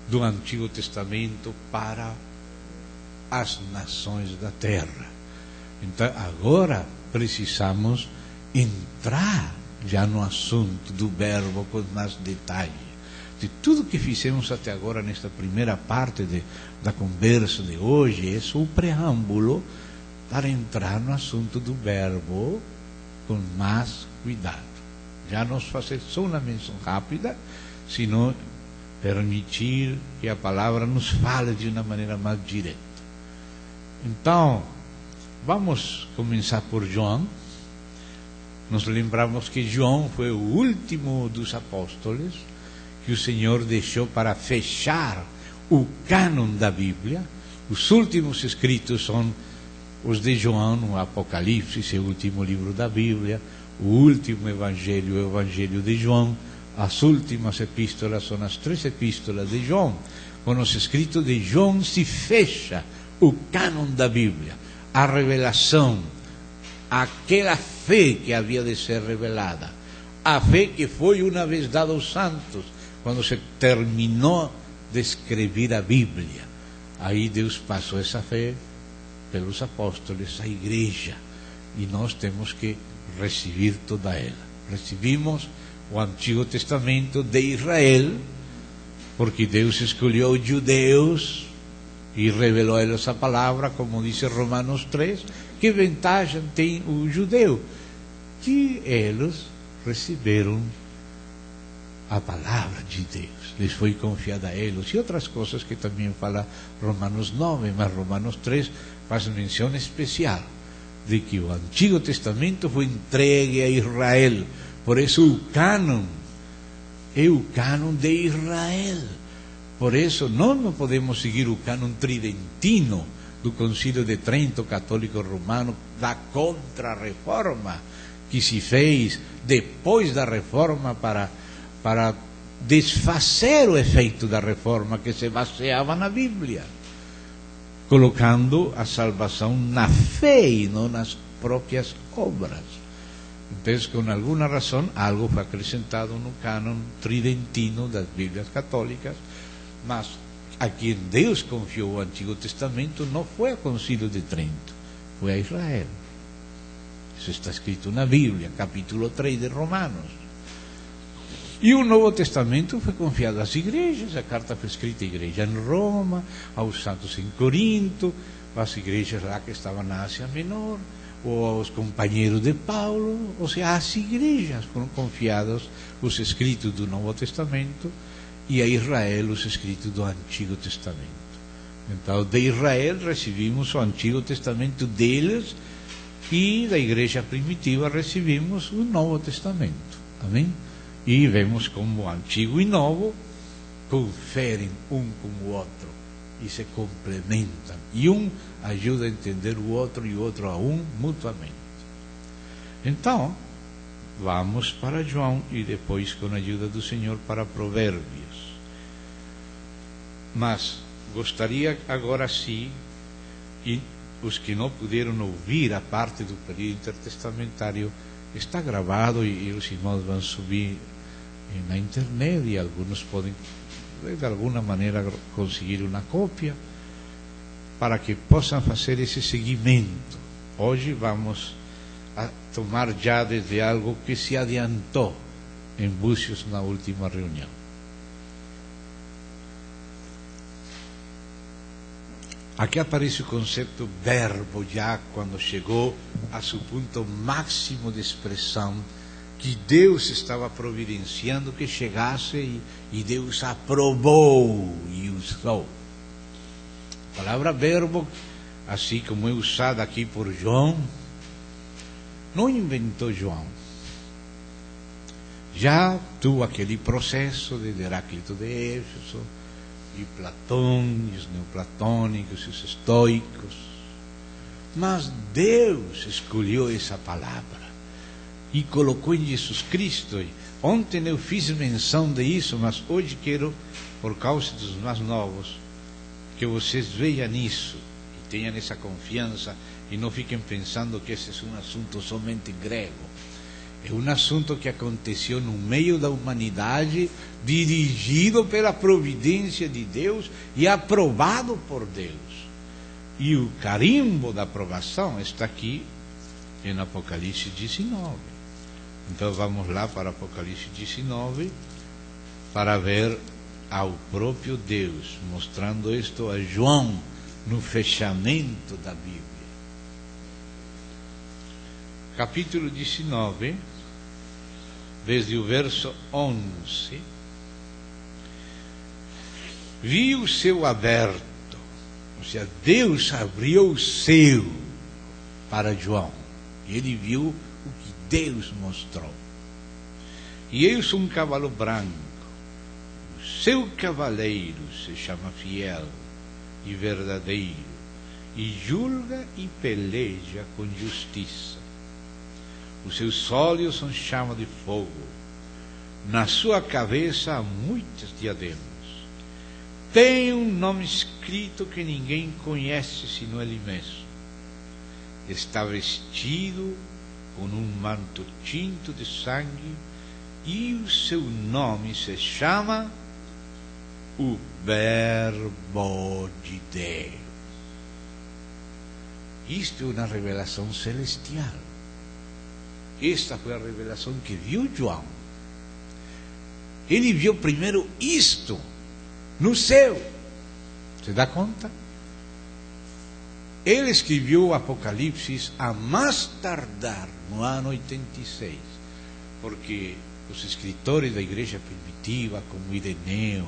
do Antigo Testamento para as nações da terra. Então agora precisamos entrar já no assunto do verbo com mais detalhe. De tudo que fizemos até agora nesta primeira parte da conversa de hoje, é só o preâmbulo para entrar no assunto do verbo com mais cuidado. Já nos fazer só uma menção rápida, se não permitir que a palavra nos fale de uma maneira mais direta. Então, vamos começar por João. Nos lembramos que João foi o último dos apóstolos que o Senhor deixou para fechar o cânon da Bíblia. Os últimos escritos são os de João, o Apocalipse, o último livro da Bíblia. O último evangelho é o evangelho de João. As últimas epístolas são as 3 epístolas de João. Com os escritos de João se fecha o cânon da Bíblia, a revelação, aquela fé que havia de ser revelada, a fé que foi uma vez dada aos santos, quando se terminou de escrever a Bíblia. Aí Deus passou essa fé pelos apóstolos à igreja, e nós temos que receber toda ela. Recebimos o Antigo Testamento de Israel, porque Deus escolheu os judeus e revelou a eles a palavra, como diz Romanos 3. Que vantagem tem o judeu? Que eles receberam a palavra de Deus, lhes foi confiada a eles, e outras coisas que também fala Romanos 9, mas Romanos 3 faz menção especial de que o Antigo Testamento foi entregue a Israel. Por isso o cânon é o cânon de Israel. Por isso nós não podemos seguir o cânon tridentino do Concílio de Trento Católico Romano, da Contra-Reforma, que se fez depois da Reforma para desfazer o efeito da Reforma, que se baseava na Bíblia, colocando a salvação na fé e não nas próprias obras. Então, com alguma razão, algo foi acrescentado no cânon tridentino das Bíblias católicas, mas a quem Deus confiou o Antigo Testamento não foi ao Concílio de Trento, foi a Israel. Isso está escrito na Bíblia, capítulo 3 de Romanos. E o Novo Testamento foi confiado às igrejas. A carta foi escrita à igreja em Roma, aos santos em Corinto, às igrejas lá que estavam na Ásia Menor, ou aos companheiros de Paulo. Ou seja, às igrejas foram confiados os escritos do Novo Testamento, e a Israel os escritos do Antigo Testamento. Então, de Israel recebimos o Antigo Testamento deles, e da igreja primitiva recebimos o Novo Testamento. Amém? E vemos como o Antigo e Novo conferem um com o outro. e se complementam. E um ajuda a entender o outro e o outro a um mutuamente. Então, vamos para João e depois, com a ajuda do Senhor, para Provérbios. Mas gostaria agora sim, e os que não puderam ouvir a parte do período intertestamentário, está gravado e os irmãos vão subir na internet e alguns podem de alguma maneira conseguir uma cópia para que possam fazer esse seguimento. Hoje vamos a tomar já desde algo que se adiantou em Búzios na última reunião. Aqui aparece o conceito verbo já quando chegou a seu ponto máximo de expressão, que Deus estava providenciando que chegasse e Deus aprovou e usou. A palavra verbo, assim como é usada aqui por João, não inventou João. Já tuvo aquele processo de Heráclito de Éfeso, e Platão, e os neoplatônicos, e os estoicos. Mas Deus escolheu essa palavra e colocou em Jesus Cristo. Ontem eu fiz menção de isso, mas hoje quero, por causa dos mais novos, que vocês vejam isso e tenham essa confiança e não fiquem pensando que esse é um assunto somente grego. É um assunto que aconteceu no meio da humanidade, dirigido pela providência de Deus e aprovado por Deus. E o carimbo da aprovação está aqui em Apocalipse 19. Então vamos lá para Apocalipse 19 para ver ao próprio Deus mostrando isto a João no fechamento da Bíblia. Capítulo 19, desde o verso 11. Vi o céu aberto, ou seja, Deus abriu o céu para João, e ele viu o que Deus mostrou. E eis um cavalo branco, o seu cavaleiro se chama Fiel e Verdadeiro, e julga e peleja com justiça. Os seus olhos são chama de fogo, na sua cabeça há muitas diademas. Tem um nome escrito que ninguém conhece senão ele mesmo. Está vestido com um manto tinto de sangue, e o seu nome se chama o Verbo de Deus. Isto é uma revelação celestial. Esta foi a revelação que viu João. Ele viu primeiro isto no céu. Você dá conta? Ele escreveu o Apocalipse a mais tardar no ano 86, porque os escritores da igreja primitiva, como Ireneu,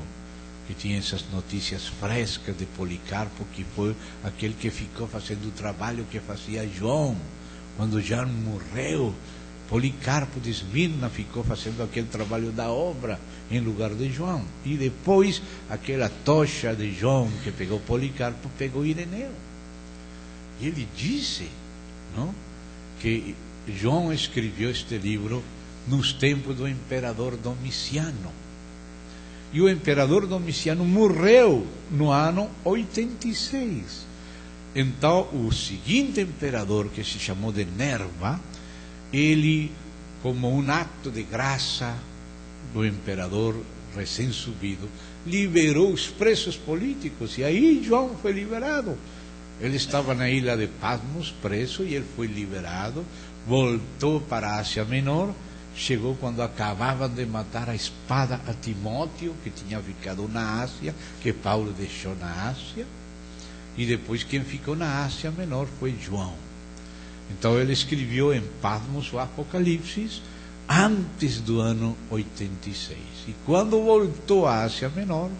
que tinha essas notícias frescas de Policarpo, que foi aquele que ficou fazendo o trabalho que fazia João, quando João morreu, Policarpo de Esmirna ficou fazendo aquele trabalho da obra em lugar de João. E depois, aquela tocha de João que pegou Policarpo, pegou Ireneu. E ele disse, não, que João escreveu este livro nos tempos do imperador Domiciano. E o imperador Domiciano morreu no ano 86. Então, o seguinte imperador, que se chamou de Nerva, ele, como um ato de graça do imperador recém-subido, liberou os presos políticos, e aí João foi liberado. Ele estava na ilha de Patmos, preso, e ele foi liberado, voltou para a Ásia Menor, chegou quando acabavam de matar a espada a Timóteo, que tinha ficado na Ásia, que Paulo deixou na Ásia, e depois quem ficou na Ásia Menor foi João. Então ele escreveu em Patmos o Apocalipse antes do ano 86. E quando voltou à Ásia Menor,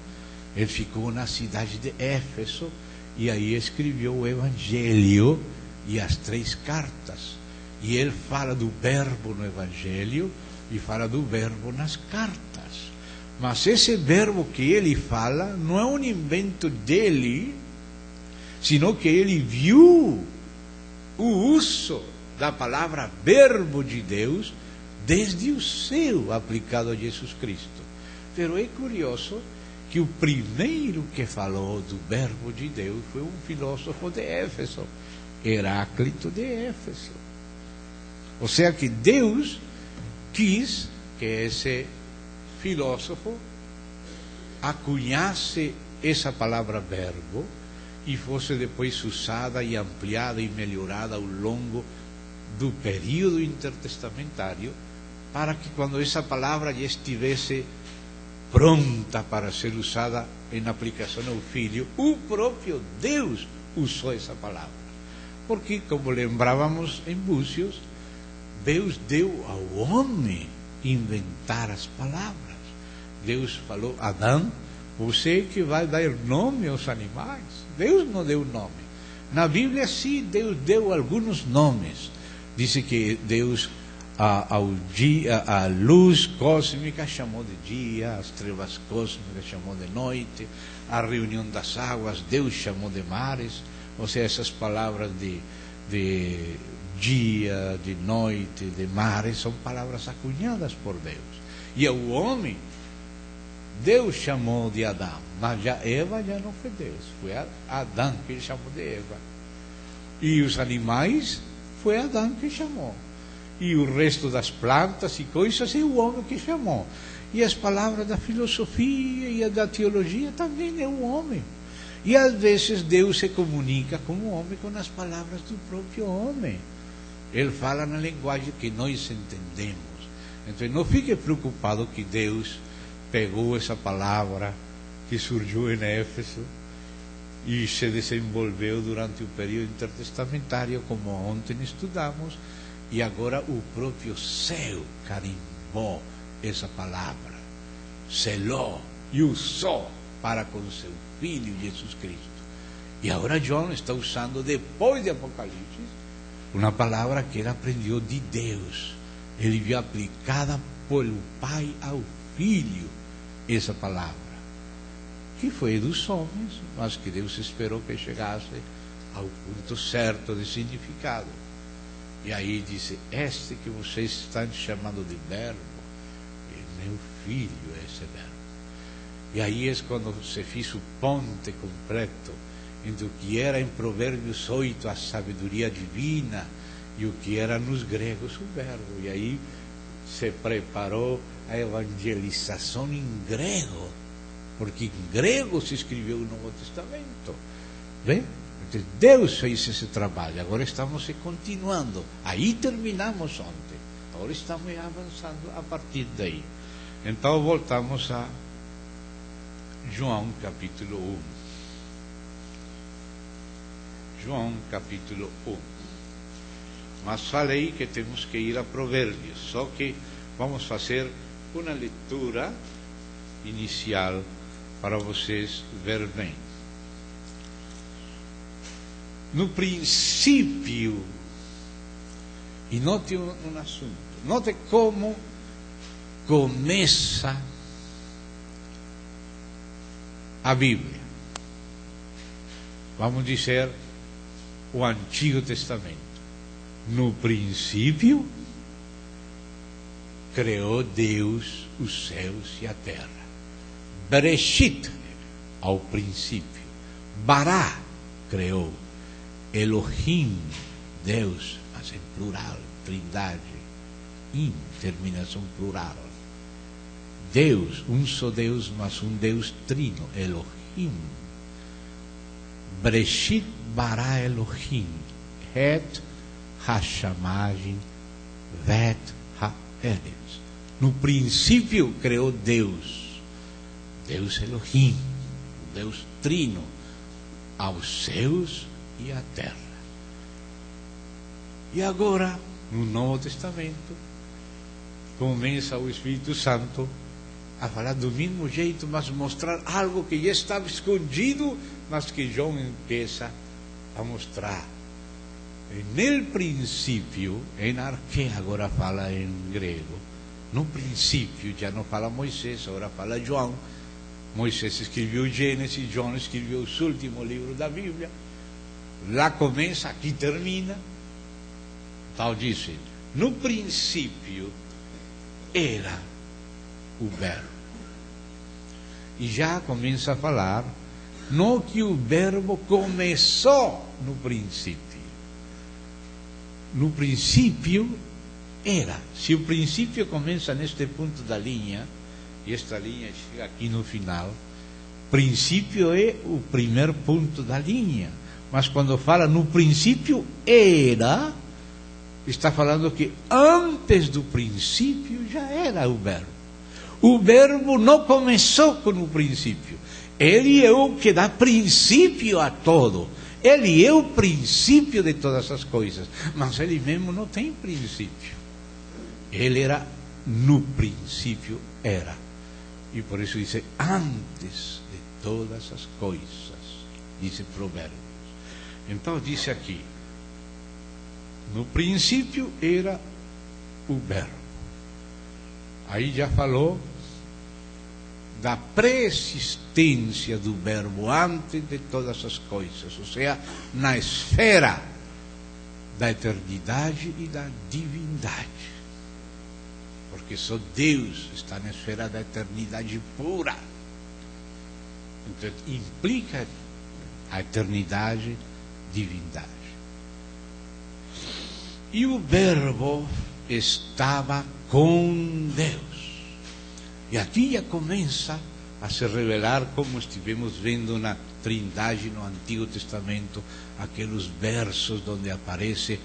ele ficou na cidade de Éfeso, e aí escreveu o Evangelho e as 3 cartas. E ele fala do verbo no Evangelho e fala do verbo nas cartas. Mas esse verbo que ele fala não é um invento dele, sino que ele viu o uso da palavra verbo de Deus desde o céu aplicado a Jesus Cristo. Mas é curioso que o primeiro que falou do verbo de Deus foi um filósofo de Éfeso, Heráclito de Éfeso. Ou seja que Deus quis que esse filósofo acunhasse essa palavra verbo e fosse depois usada e ampliada e melhorada ao longo do período intertestamentário, para que quando essa palavra já estivesse pronta para ser usada em aplicação ao Filho, o próprio Deus usou essa palavra. Porque, como lembrávamos em Búzios, Deus deu ao homem inventar as palavras. Deus falou: Adão, você que vai dar nome aos animais. Deus não deu nome. Na Bíblia, sim, Deus deu alguns nomes. Diz que Deus a luz cósmica chamou de dia, as trevas cósmicas chamou de noite, a reunião das águas Deus chamou de mares. Ou seja, essas palavras de dia, de noite, de mares, são palavras acunhadas por Deus. E ao homem, Deus chamou de Adão, mas já Eva já não foi Deus, foi Adão que ele chamou de Eva. E os animais, foi Adão que chamou. E o resto das plantas e coisas, é o homem que chamou. E as palavras da filosofia e da teologia também é o homem. E às vezes Deus se comunica com o homem com as palavras do próprio homem. Ele fala na linguagem que nós entendemos. Então não fique preocupado que Deus pegou essa palavra que surgiu em Éfeso e se desenvolveu durante o período intertestamentário, como ontem estudamos, e agora o próprio céu carimbou essa palavra, selou e usou para com seu Filho Jesus Cristo. E agora João está usando, depois de Apocalipse, uma palavra que ele aprendeu de Deus. Ele viu aplicada pelo Pai ao Filho, essa palavra, que foi dos homens, mas que Deus esperou que chegasse ao ponto certo de significado. E aí disse: este que vocês estão chamando de verbo, é meu filho, esse verbo. E aí é quando se fez o ponte completo entre o que era em Provérbios 8 a sabedoria divina e o que era nos gregos o verbo. E aí se preparou a evangelização em grego, porque em grego se escreveu o Novo Testamento. Bem? Então, Deus fez esse trabalho. Agora estamos continuando. Aí terminamos ontem. Agora estamos avançando a partir daí. Então voltamos a João capítulo 1. João capítulo 1. Mas falei que temos que ir a Provérbios. Só que vamos fazer uma leitura inicial para vocês verem bem. No princípio, e note um assunto, note como começa a Bíblia. Vamos dizer o Antigo Testamento. No princípio, criou Deus os céus e a terra. Bereshit, ao princípio. Bará, criou. Elohim, Deus, mas em plural, trindade. Terminação plural. Deus, um só Deus, mas um Deus trino. Elohim. Bereshit bara Elohim. Het Hashamajin Vet Ha-Eretz. No princípio criou Deus. Deus Elohim, Deus trino, aos céus e à terra. E agora, no Novo Testamento, começa o Espírito Santo a falar do mesmo jeito, mas mostrar algo que já estava escondido, mas que João empieza a mostrar. No princípio, em arquê agora fala em grego, No princípio, já não fala Moisés, agora fala João. Moisés escreveu o Gênesis, João escreveu o último livro da Bíblia. Lá começa, aqui termina. Então diz, no princípio era o Verbo. E já começa a falar, não que o Verbo começou no princípio. No princípio era. Se o princípio começa neste ponto da linha, e esta linha chega aqui no final, princípio é o primeiro ponto da linha. Mas quando fala no princípio era, está falando que antes do princípio já era o Verbo. O Verbo não começou com o princípio. Ele é o que dá princípio a todo. Ele é o princípio de todas as coisas. Mas ele mesmo não tem princípio. Ele era no princípio era. E por isso diz antes de todas as coisas. Diz Provérbios. Então diz aqui, no princípio era o Verbo. Aí já falou da pré-existência do Verbo antes de todas as coisas, ou seja, na esfera da eternidade e da divindade. Porque só Deus está na esfera da eternidade pura. Então, implica a eternidade, divindade. E o Verbo estava com Deus. E aqui já começa a se revelar, como estivemos vendo na Trindade no Antigo Testamento, aqueles versos onde aparece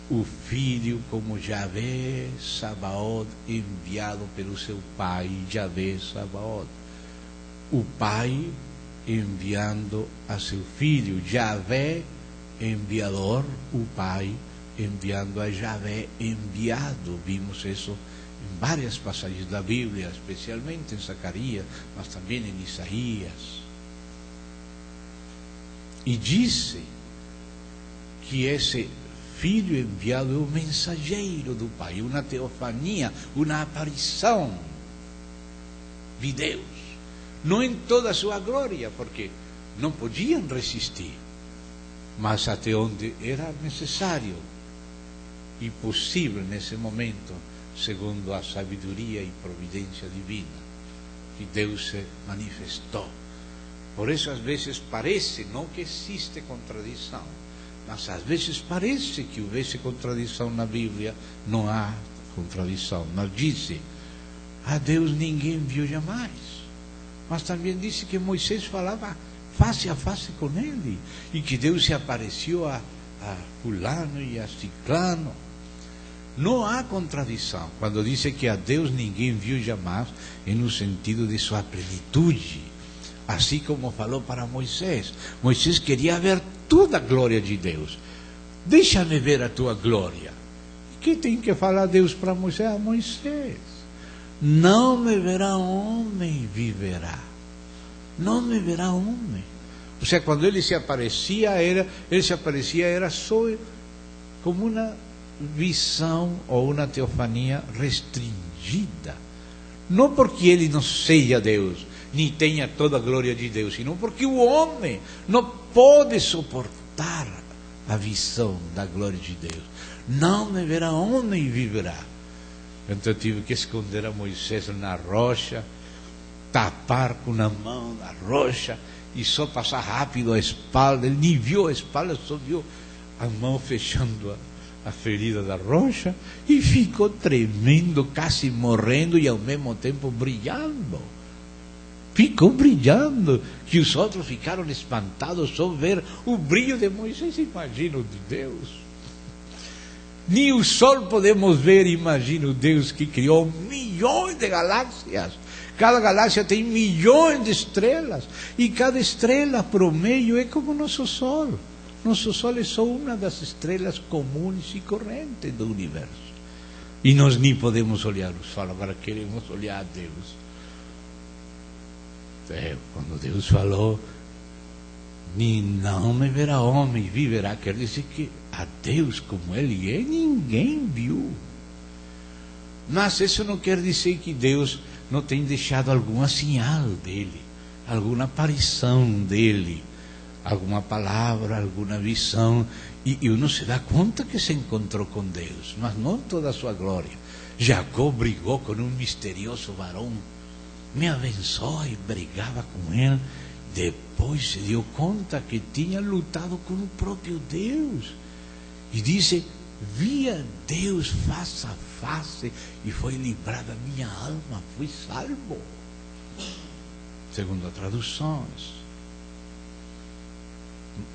o Filho como Yahvé Sabaoth, enviado pelo seu Pai, Yahvé Sabaoth. O Pai enviando a seu Filho, Yahvé enviador, o Pai enviando a Yahvé enviado. Vimos isso em várias passagens da Bíblia, especialmente em Zacarias, mas também em Isaías. E disse que esse Filho enviado é o mensageiro do Pai, uma teofania, uma aparição de Deus. Não em toda a sua glória, porque não podiam resistir, mas até onde era necessário e possível nesse momento, segundo a sabedoria e providência divina, que Deus se manifestou. Por isso às vezes parece, não que existe contradição, mas às vezes parece que houvesse contradição na Bíblia. Não há contradição. Mas disse, a Deus ninguém viu jamais. Mas também disse que Moisés falava face a face com ele, e que Deus se apareceu a fulano e a ciclano. Não há contradição quando diz que a Deus ninguém viu jamais, no sentido de sua plenitude. Assim como falou para Moisés. Moisés queria ver toda a glória de Deus. Deixa-me ver a tua glória. O que tem que falar Deus para Moisés? A Moisés, não me verá homem, viverá. Não me verá homem. Ou seja, quando ele se aparecia, era só como uma visão ou uma teofania restringida. Não porque ele não seja Deus, nem tenha toda a glória de Deus, senão porque o homem não pode suportar a visão da glória de Deus. Não me verá homem e viverá. Então tive que esconder a Moisés na rocha, tapar com a mão na rocha e só passar rápido a espalda. Ele nem viu a espalda, só viu a mão fechando a ferida da rocha e ficou tremendo, quase morrendo e ao mesmo tempo brilhando. Ficou brilhando, que os outros ficaram espantados só ver o brilho de Moisés. Imagina o de Deus. Nem o sol podemos ver, imagina o Deus que criou milhões de galáxias. Cada galáxia tem milhões de estrelas, e cada estrela pro meio é como nosso sol. Nosso sol é só uma das estrelas comuns e correntes do universo. E nós nem podemos olhar o sol, agora queremos olhar a Deus. Quando Deus falou, não me verá homem, viverá, quer dizer que a Deus como Ele é, ninguém viu. Mas isso não quer dizer que Deus não tenha deixado alguma sinal dele, alguma aparição dele, alguma palavra, alguma visão, e uno se dá conta que se encontrou com Deus, mas não toda a sua glória. Jacó brigou com um misterioso varão, me abençoou e brigava com ele. Depois se deu conta que tinha lutado com o próprio Deus, e disse: via Deus face a face e foi livrada a minha alma, fui salvo, segundo as traduções.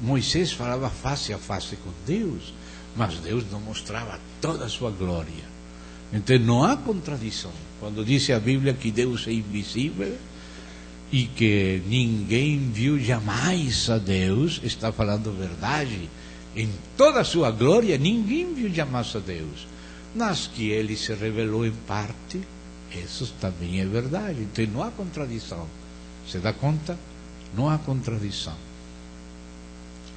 Moisés falava face a face com Deus, mas Deus não mostrava toda a sua glória. Então não há contradição quando diz a Bíblia que Deus é invisível e que ninguém viu jamais a Deus. Está falando verdade. Em toda a sua glória ninguém viu jamais a Deus, mas que ele se revelou em parte, isso também é verdade. Então não há contradição. Se dá conta? Não há contradição.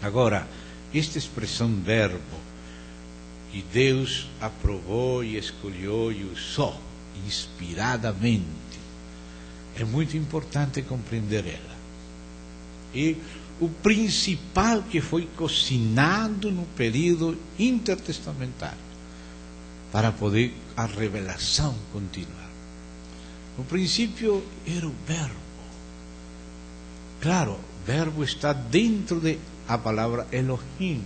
Agora, esta expressão verbo, que Deus aprovou e escolheu e usou inspiradamente, é muito importante compreender ela. E o principal que foi cocinado no período intertestamentário, para poder a revelação continuar. O princípio era o verbo. Claro, o verbo está dentro de a palavra Elohim.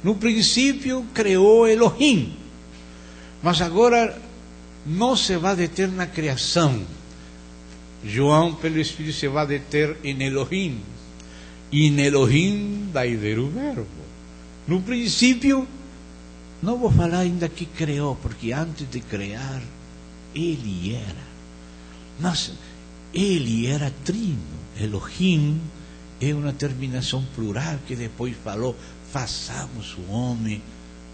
No princípio criou Elohim, mas agora não se vai deter na criação. João, pelo Espírito, se vai deter em Elohim, e em Elohim vai ver o verbo. No princípio, não vou falar ainda que criou, porque antes de criar ele era, mas ele era trino. Elohim é uma terminação plural que depois falou: façamos o homem,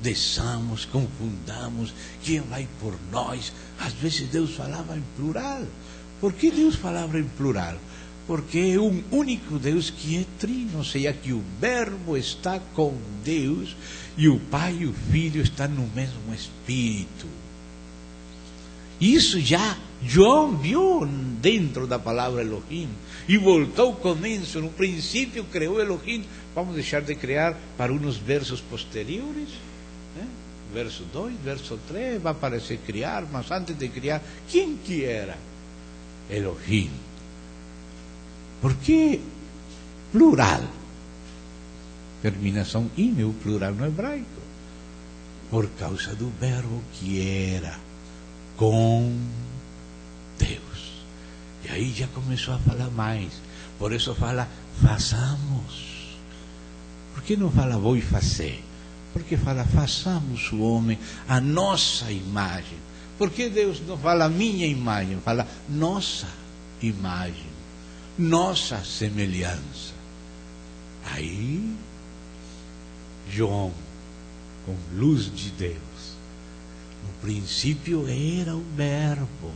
desçamos, confundamos, quem vai por nós? Às vezes Deus falava em plural. Por que Deus falava em plural? Porque é um único Deus que é trino, ou seja, que o verbo está com Deus e o Pai e o Filho estão no mesmo Espírito. Isso já João viu dentro da palavra Elohim e voltou ao começo. No princípio criou Elohim. Vamos deixar de criar para uns versos posteriores, né? Verso 2, verso 3 vai aparecer criar, mas antes de criar, quem que era? Elohim. Por que plural? Terminação in, o plural no hebraico. Por causa do verbo que era com Deus. E aí já começou a falar mais. Por isso fala: façamos. Por que não fala vou fazer? Porque fala: façamos o homem a nossa imagem. Por que Deus não fala minha imagem? Fala nossa imagem, nossa semelhança. Aí João, com luz de Deus, no princípio era o verbo,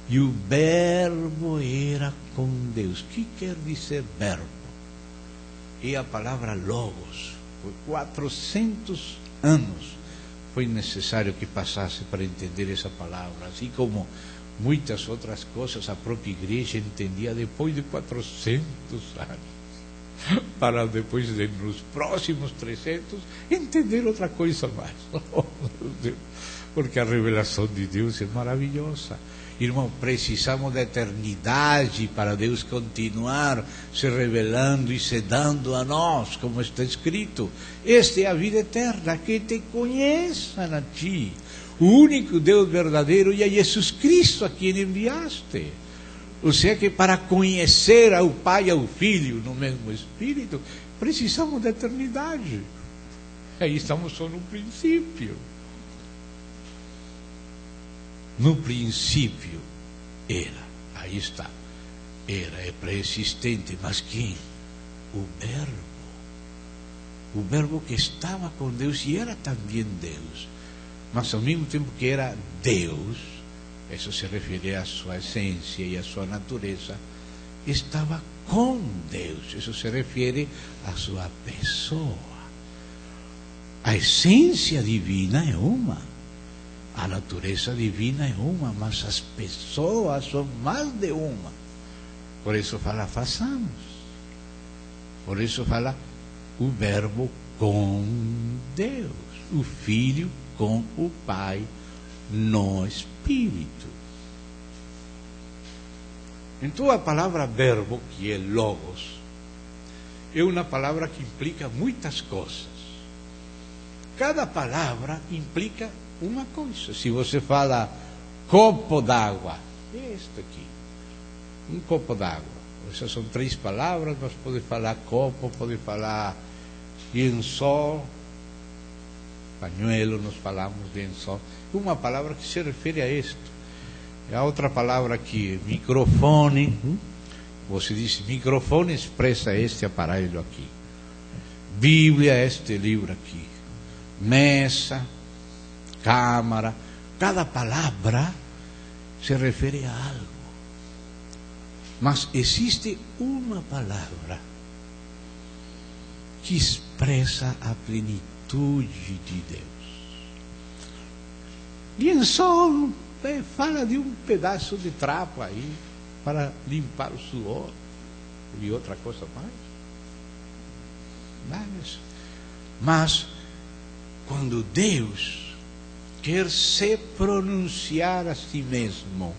e o verbo era com Deus. O que quer dizer verbo? É a palavra logos. Por 400 anos foi necessário que passasse para entender essa palavra, assim como muitas outras coisas a própria igreja entendia depois de 400 anos, para depois, nos próximos 300, entender outra coisa mais. Oh, meu Deus. Porque a revelação de Deus é maravilhosa. Irmão, precisamos da eternidade para Deus continuar se revelando e se dando a nós, como está escrito. Esta é a vida eterna, que te conheçam a ti, o único Deus verdadeiro, e a Jesus Cristo a quem enviaste. Ou seja, que para conhecer ao Pai e ao Filho no mesmo Espírito, precisamos da eternidade. Aí estamos só no princípio. No princípio era, aí está, era, é pré-existente, mas quem? O verbo que estava com Deus e era também Deus, mas ao mesmo tempo que era Deus, isso se refere à sua essência e à sua natureza, estava com Deus, isso se refere à sua pessoa. A essência divina é uma. A natureza divina é uma, mas as pessoas são mais de uma. Por isso fala, façamos. Por isso fala, o Verbo com Deus, o Filho com o Pai no Espírito. Então a palavra verbo, que é logos, é uma palavra que implica muitas coisas. Cada palavra implica uma coisa. Se você fala copo d'água, é isto aqui, um copo d'água. Essas são 3 palavras, mas pode falar copo, pode falar lençol, pañuelo, nós falamos lençol. Uma palavra que se refere a isto. A outra palavra aqui, microfone. Você diz, microfone expressa este aparelho aqui. Bíblia, este livro aqui. Mesa, câmara. Cada palavra se refere a algo. Mas existe uma palavra que expressa a plenitude de Deus. Lençol fala de um pedaço de trapo aí para limpar o suor e outra coisa mais. Mas quando Deus quer se pronunciar a si mesmo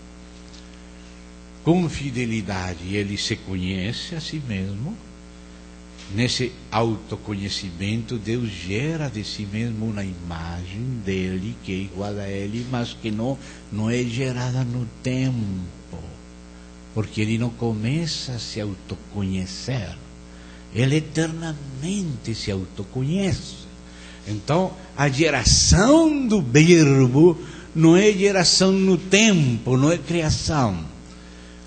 com fidelidade, ele se conhece a si mesmo. Nesse autoconhecimento, Deus gera de si mesmo uma imagem dele que é igual a ele, mas que não é gerada no tempo, porque ele não começa a se autoconhecer, ele eternamente se autoconhece. Então, a geração do Verbo não é geração no tempo, não é criação.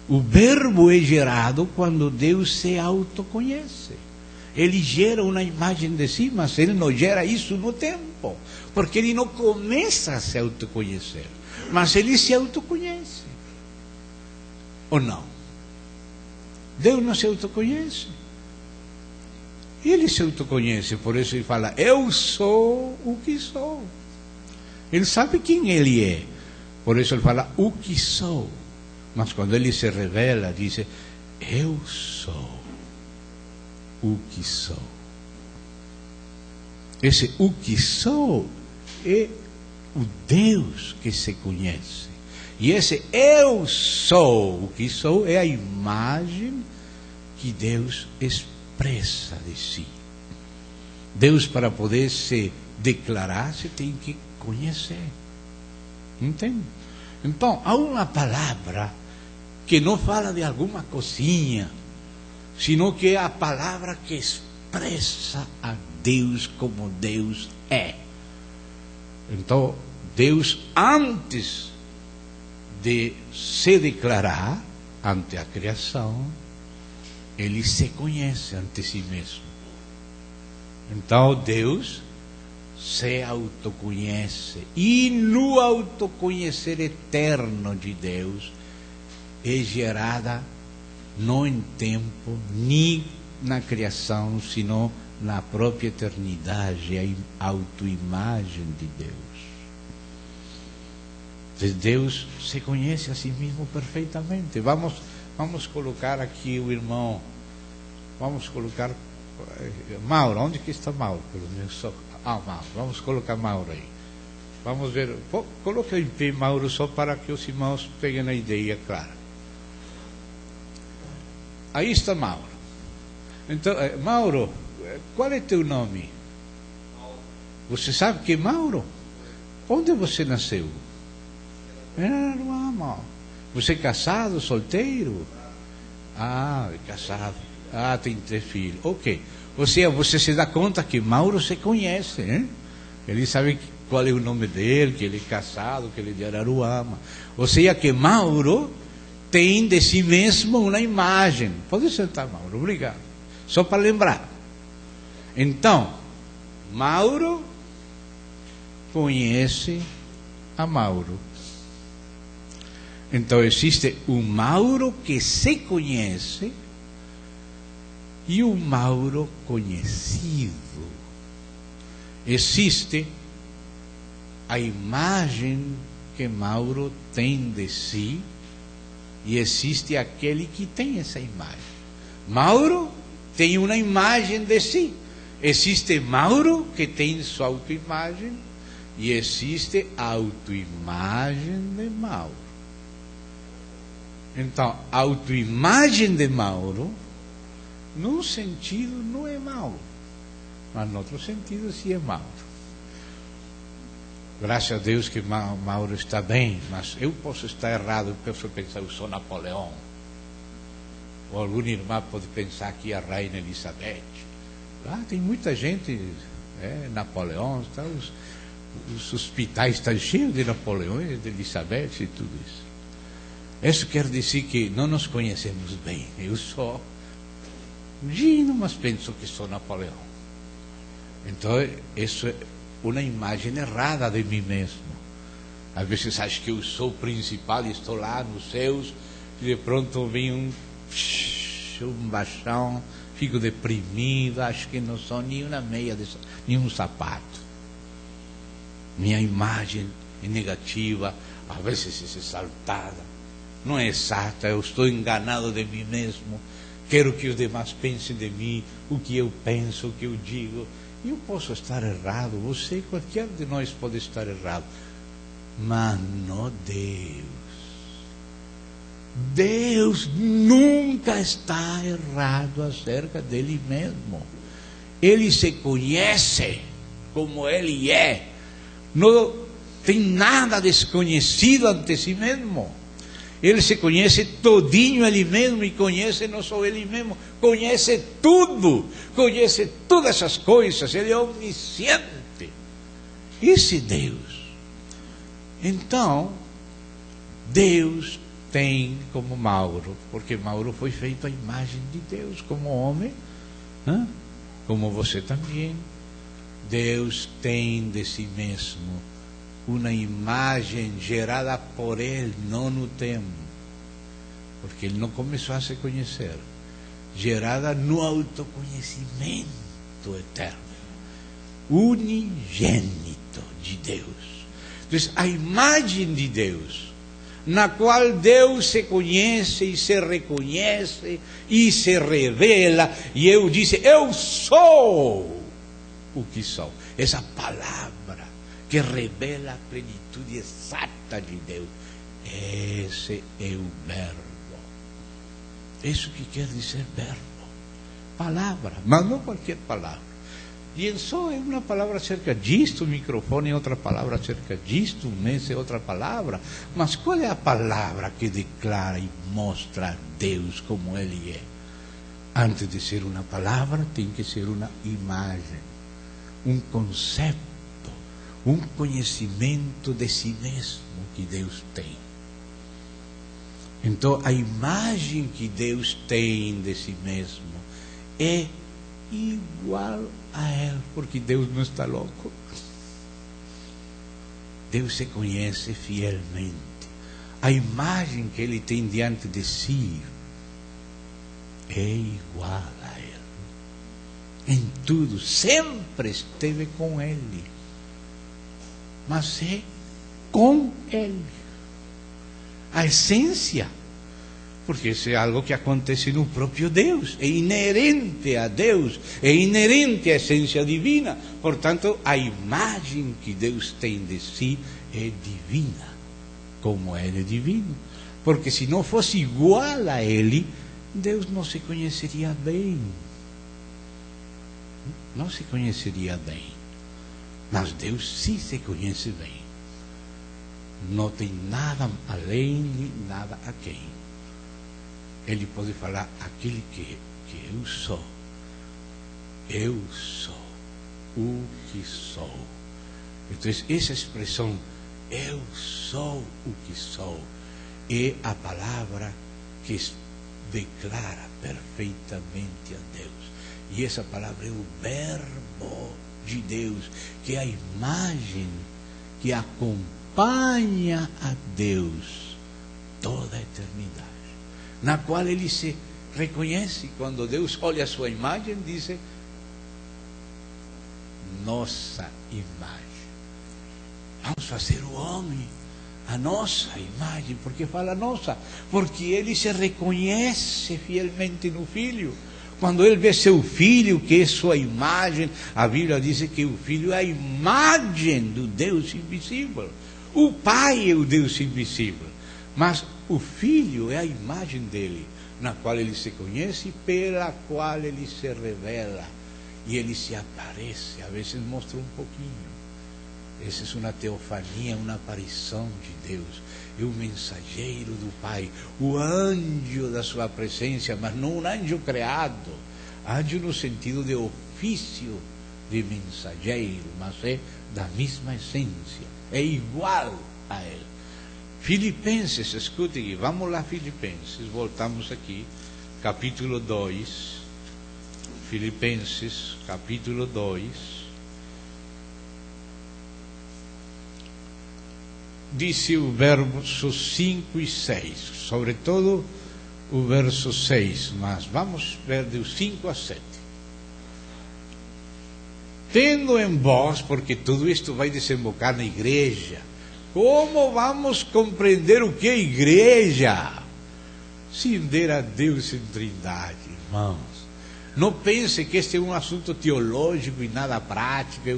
O Verbo é gerado quando Deus se autoconhece. Ele gera uma imagem de si, mas ele não gera isso no tempo, porque ele não começa a se autoconhecer, mas ele se autoconhece. Ou não? Deus não se autoconhece. Ele se autoconhece, por isso ele fala, eu sou o que sou. Ele sabe quem ele é, por isso ele fala, o que sou. Mas quando ele se revela, diz, eu sou o que sou. Esse o que sou é o Deus que se conhece. E esse eu sou o que sou é a imagem que Deus expressa de si. Deus, para poder se declarar, se tem que conhecer. Entende? Então, há uma palavra que não fala de alguma coisinha, sino que é a palavra que expressa a Deus como Deus é. Então, Deus, antes de se declarar ante a criação, ele se conhece ante si mesmo. Então, Deus se autoconhece, e no autoconhecer eterno de Deus é gerada não em tempo, nem na criação, sino na própria eternidade, a autoimagem de Deus. Deus se conhece a si mesmo perfeitamente. Vamos colocar aqui o irmão, vamos colocar Mauro. Onde que está Mauro? Mauro. Vamos colocar Mauro aí. Vamos ver, coloca em pé Mauro, só para que os irmãos peguem a ideia clara. Aí está Mauro. Então, Mauro, qual é teu nome? Você sabe que é Mauro? Onde você nasceu? Você é casado, solteiro? Ah, é casado. Ah, tem 3 filhos. Ok. Você se dá conta que Mauro se conhece, hein? Ele sabe qual é o nome dele, que ele é casado, que ele é de Araruama. Ou seja, que Mauro tem de si mesmo uma imagem. Pode sentar, Mauro, obrigado. Só para lembrar. Então, Mauro conhece a Mauro. Então existe o Mauro que se conhece e o Mauro conhecido. Existe a imagem que Mauro tem de si, e existe aquele que tem essa imagem. Mauro tem uma imagem de si. Existe Mauro que tem sua autoimagem, e existe a autoimagem de Mauro. Então, a autoimagem de Mauro, num sentido, não é Mauro, mas no outro sentido, sim é Mauro. Graças a Deus que Mauro está bem, mas eu posso estar errado, eu posso pensar, eu sou Napoleão. Ou algum irmão pode pensar que a Rainha Elizabeth. Tem muita gente, Napoleão, os hospitais estão cheios de Napoleões, de Elizabeth e tudo isso. Isso quer dizer que não nos conhecemos bem. Eu sou Gino, mas penso que sou Napoleão. Então, isso é uma imagem errada de mim mesmo. Às vezes acho que eu sou o principal e estou lá nos céus, e de pronto vem um baixão, fico deprimido, acho que não sou nem uma meia, nem um sapato. Minha imagem é negativa, às vezes é exaltada, não é exata, eu estou enganado de mim mesmo, quero que os demais pensem de mim, o que eu penso, o que eu digo. Eu posso estar errado, você, qualquer de nós pode estar errado, mas não Deus. Deus nunca está errado acerca dele mesmo. Ele se conhece como ele é. Não tem nada desconhecido ante si mesmo. Ele se conhece todinho ele mesmo, e conhece não só ele mesmo, conhece tudo, conhece todas essas coisas, ele é omnisciente. Esse Deus. Então, Deus tem como Mauro, porque Mauro foi feito à imagem de Deus, como homem, como você também. Deus tem de si mesmo uma imagem gerada por ele, não no tempo, porque ele não começou a se conhecer, gerada no autoconhecimento eterno, unigênito de Deus. Então, a imagem de Deus, na qual Deus se conhece e se reconhece e se revela, e eu disse, eu sou o que sou. Essa palavra que revela a plenitude exata de Deus. Esse é o verbo. Isso que quer dizer verbo. Palavra, mas não qualquer palavra. Liençol é uma palavra acerca disto, microfone é outra palavra acerca disto, mês é outra palavra. Mas qual é a palavra que declara e mostra a Deus como Ele é? Antes de ser uma palavra, tem que ser uma imagem, um conceito, um conhecimento de si mesmo que Deus tem. Então, a imagem que Deus tem de si mesmo é igual a Ele, porque Deus não está louco. Deus se conhece fielmente. A imagem que Ele tem diante de si é igual a Ele. Em tudo, sempre esteve com Ele. Mas é com Ele. A essência, porque isso é algo que acontece no próprio Deus, é inerente a Deus, é inerente à essência divina. Portanto, a imagem que Deus tem de si é divina, como Ele é divino. Porque se não fosse igual a Ele, Deus não se conheceria bem. Não se conheceria bem. Mas Deus sim se conhece bem. Não tem nada além nem nada a quem. Ele pode falar aquele que eu sou. Eu sou o que sou. Então, essa expressão, eu sou o que sou, é a palavra que declara perfeitamente a Deus. E essa palavra é o verbo de Deus, que é a imagem que acompanha a Deus toda a eternidade, na qual ele se reconhece. Quando Deus olha a sua imagem, diz: nossa imagem. vamos fazer o homem a nossa imagem. Por que fala nossa? Porque ele se reconhece fielmente no Filho. Quando ele vê seu Filho, que é sua imagem, a Bíblia diz que o Filho é a imagem do Deus invisível. O Pai é o Deus invisível, mas o Filho é a imagem dele, na qual ele se conhece, pela qual ele se revela. E ele se aparece, a vezes mostra um pouquinho. Essa é uma teofania, uma aparição de Deus. É o mensageiro do Pai, o anjo da sua presença, mas não um anjo criado. Anjo no sentido de ofício de mensageiro, mas é da mesma essência, é igual a ele. Filipenses, escute aqui, vamos lá, Filipenses, voltamos aqui, capítulo 2, Filipenses, capítulo 2, disse o versos 5 e 6, sobretudo o verso 6, mas vamos ver do 5 a 7. Tendo em vós, porque tudo isto vai desembocar na igreja, como vamos compreender o que é igreja? Sem ver a Deus em Trindade, irmãos. Não pense que este é um assunto teológico e nada prático.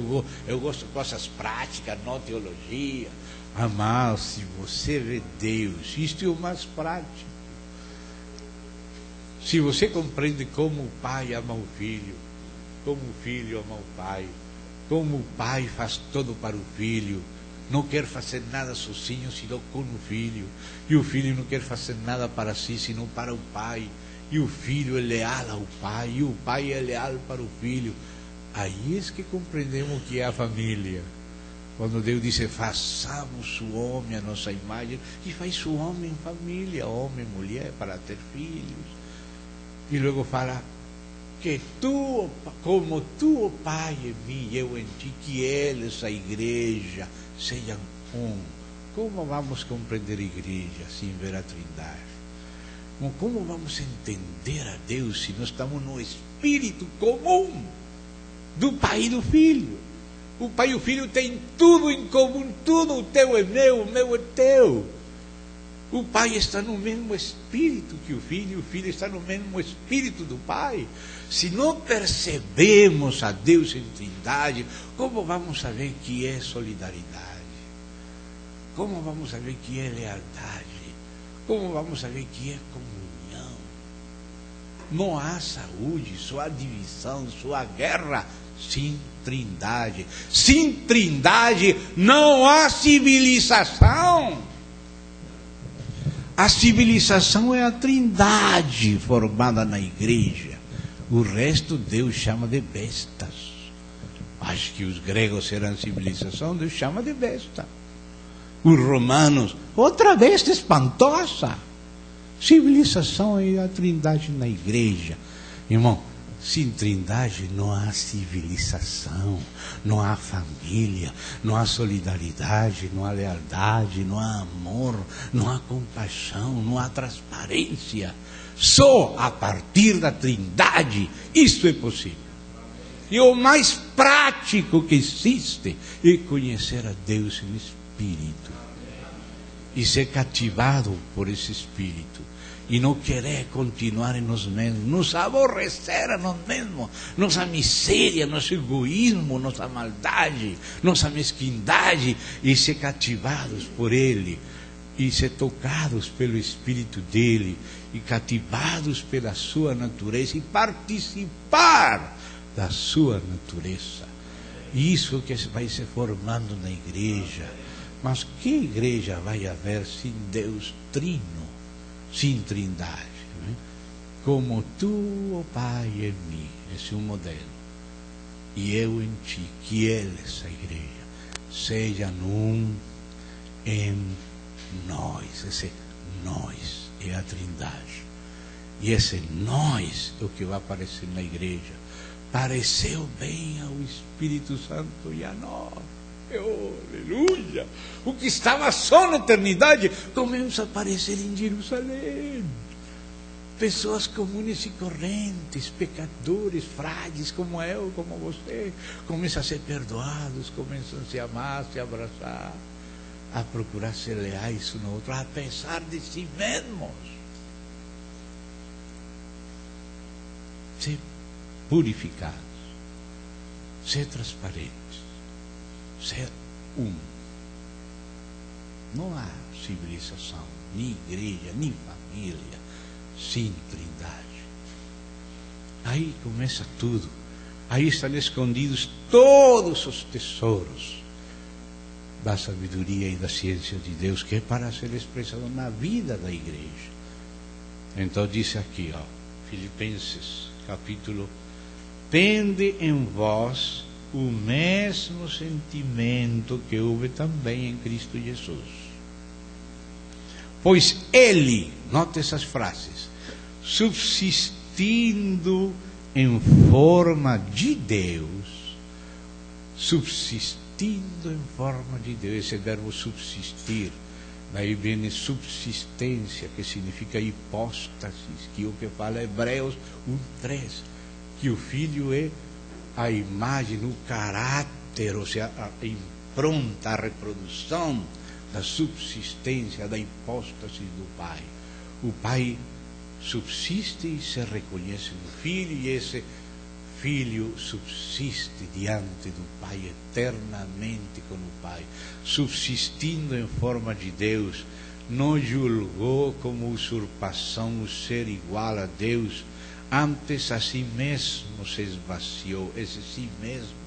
Eu gosto de coisas práticas, não teologia. Amados, se você vê Deus, isto é o mais prático. Se você compreende como o Pai ama o Filho, como o Filho ama o Pai, como o Pai faz tudo para o Filho, não quer fazer nada sozinho, senão com o Filho, e o Filho não quer fazer nada para si, senão para o Pai, e o Filho é leal ao Pai, e o Pai é leal para o Filho. Aí é que compreendemos o que é a família. Quando Deus disse, façamos o homem a nossa imagem, e faz o homem família, homem e mulher, para ter filhos. E logo fala, que tu, como tu, ó Pai, em mim, eu em ti, que eles, a igreja, sejam um. Como vamos compreender a igreja sem ver a Trindade? Como vamos entender a Deus se nós estamos no espírito comum do Pai e do Filho? O Pai e o Filho têm tudo em comum, tudo, o teu é meu, o meu é teu. O Pai está no mesmo espírito que o Filho está no mesmo espírito do Pai. Se não percebemos a Deus em Trindade, como vamos saber que é solidariedade? Como vamos saber que é lealdade? Como vamos saber que é comunhão? Não há saúde, só há divisão, só há guerra sem Trindade. Sem Trindade não há civilização. A civilização é a Trindade formada na igreja. O resto Deus chama de bestas. Acho que os gregos eram civilização, Deus chama de besta. Os romanos, outra besta espantosa. Civilização é a Trindade na igreja. Irmão, sem Trindade não há civilização, não há família, não há solidariedade, não há lealdade, não há amor, não há compaixão, não há transparência. Só a partir da Trindade isso é possível. E o mais prático que existe é conhecer a Deus em espírito e ser cativado por esse espírito. E não querer continuar em nós mesmos, nos aborrecer a nós mesmos, nossa miséria, nosso egoísmo, nossa maldade, nossa mesquindade, e ser cativados por Ele, e ser tocados pelo Espírito dEle, e cativados pela sua natureza, e participar da sua natureza. Isso que vai se formando na igreja. Mas que igreja vai haver sem Deus Trino? Sem Trindade, né? Como tu, ó Pai, em mim, esse é um modelo, e eu em ti, que eles, a igreja, sejam um em nós. Esse nós é a Trindade, e esse nós é o que vai aparecer na igreja. Pareceu bem ao Espírito Santo e a nós. Oh, aleluia! O que estava só na eternidade começa a aparecer em Jerusalém. Pessoas comuns e correntes, pecadores, frágeis como eu, como você, começam a ser perdoados, começam a se amar, a se abraçar, a procurar ser leais um no outro, apesar de si mesmos. Ser purificados, ser transparentes, ser um. Não há civilização, nem igreja, nem família sem Trindade. Aí começa tudo. Aí estão escondidos todos os tesouros da sabedoria e da ciência de Deus, que é para ser expressado na vida da igreja. Então diz aqui, Filipenses capítulo: tende em vós o mesmo sentimento que houve também em Cristo Jesus. Pois ele, note essas frases, subsistindo em forma de Deus, subsistindo em forma de Deus, esse verbo subsistir, daí vem subsistência, que significa hipóstasis, que é o que fala Hebreus 1:3, que o Filho é a imagem, o caráter, ou seja, a impronta, a reprodução da subsistência, da hipóstase do Pai. O Pai subsiste e se reconhece no Filho, e esse Filho subsiste diante do Pai eternamente com o Pai, subsistindo em forma de Deus. Não julgou como usurpação o ser igual a Deus, antes a si mesmo se esvaziou. Esse si mesmo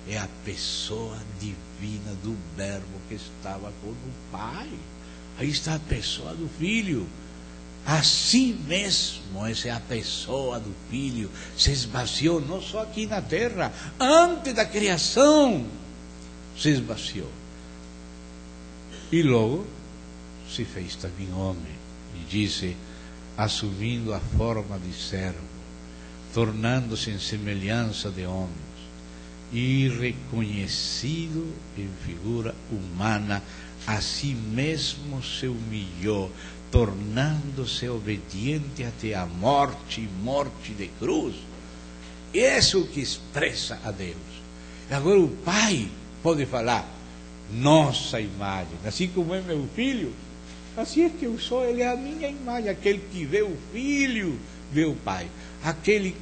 é a pessoa divina do Verbo que estava com o Pai. Aí está a pessoa do Filho. A si mesmo, essa é a pessoa do Filho, se esvaziou, não só aqui na terra, antes da criação, se esvaziou. E logo se fez também homem, e disse, assumindo a forma de servo, tornando-se em semelhança de homens, e reconhecido em figura humana, a si mesmo se humilhou, tornando-se obediente até a morte, e morte de cruz. Isso é o que expressa a Deus. Agora o Pai pode falar, nossa imagem, assim como é meu Filho, assim é que eu sou, ele é a minha imagem. Aquele que vê o Filho, vê o Pai. Aquele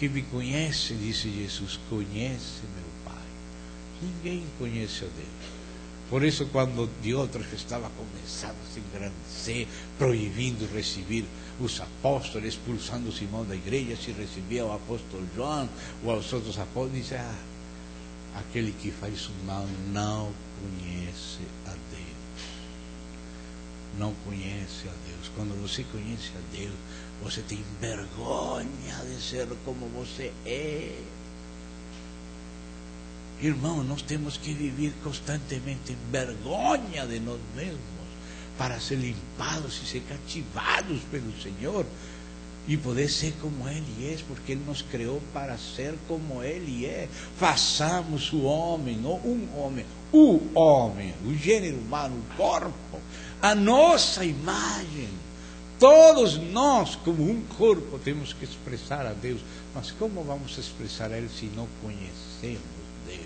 que me conhece, disse Jesus, conhece meu Pai. Ninguém conhece a Deus. Por isso, quando Diótrefes estava começando a se engrandecer, proibindo receber os apóstolos, expulsando Simão da igreja, se recebia o apóstolo João ou aos outros apóstolos, disse, aquele que faz o mal não conhece a Deus. Não conhece a Deus. Quando você conhece a Deus, você tem vergonha de ser como você é. Irmão, nós temos que viver constantemente em vergonha de nós mesmos, para ser limpados e ser cativados pelo Senhor, e poder ser como Ele é, porque Ele nos criou para ser como Ele é. Façamos o homem, não um homem, o homem, o gênero humano, o corpo, a nossa imagem. Todos nós, como um corpo, temos que expressar a Deus. Mas como vamos expressar a Ele se não conhecemos Deus?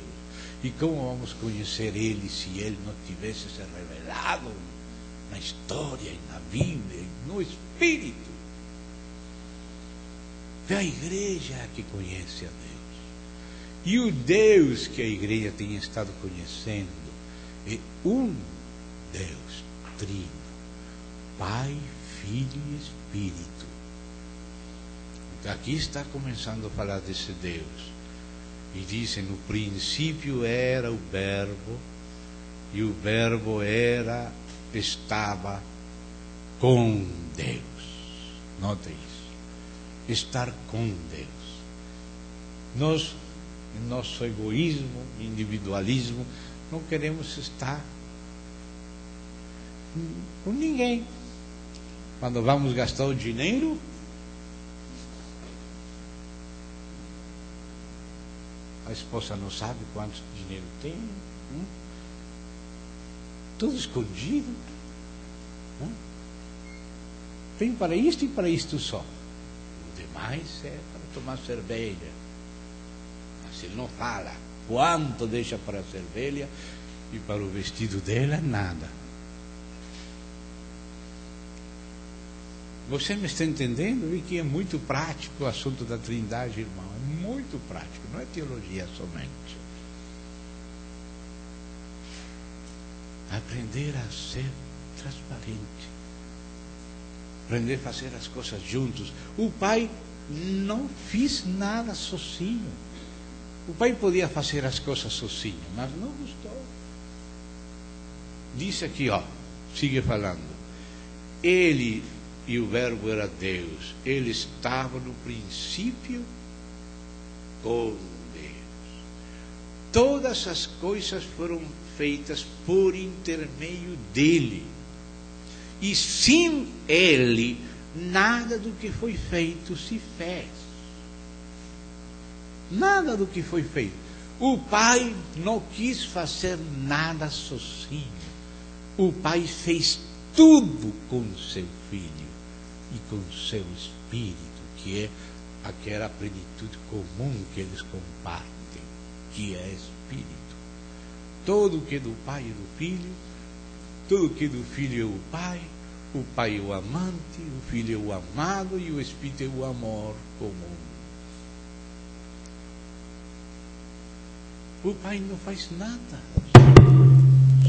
E como vamos conhecer Ele se Ele não tivesse se revelado na história, e na Bíblia, e no Espírito? É a igreja que conhece a Deus. E o Deus que a igreja tem estado conhecendo é um Deus trino, Pai, Filho e Espírito. Então, aqui está começando a falar desse Deus. E dizem, no princípio era o Verbo, e o Verbo estava com Deus. Note isso. Estar com Deus. Nós, em nosso egoísmo, individualismo, não queremos estar com ninguém. Quando vamos gastar o dinheiro, a esposa não sabe quanto dinheiro tem, tudo escondido. tem para isto e para isto só. O demais é para tomar cerveja. Mas ele não fala quanto deixa para a cerveja e para o vestido dela, nada. Você me está entendendo? E que é muito prático o assunto da Trindade, irmão. É muito prático, não é teologia somente. Aprender a ser transparente. Aprender a fazer as coisas juntos. O pai não fez nada sozinho. O pai podia fazer as coisas sozinho, mas não gostou. Diz aqui, ó, sigue falando. Ele e o verbo era Deus. Ele estava no princípio com Deus. Todas as coisas foram feitas por intermédio dele. E sem ele, nada do que foi feito se fez. Nada do que foi feito. O pai não quis fazer nada sozinho. O pai fez tudo com seu filho e com seu espírito, que é aquela plenitude comum que eles compartem, que é espírito. Tudo que é do pai é do filho, tudo que é do filho é o pai é o amante, o filho é o amado e o espírito é o amor comum. O pai não faz nada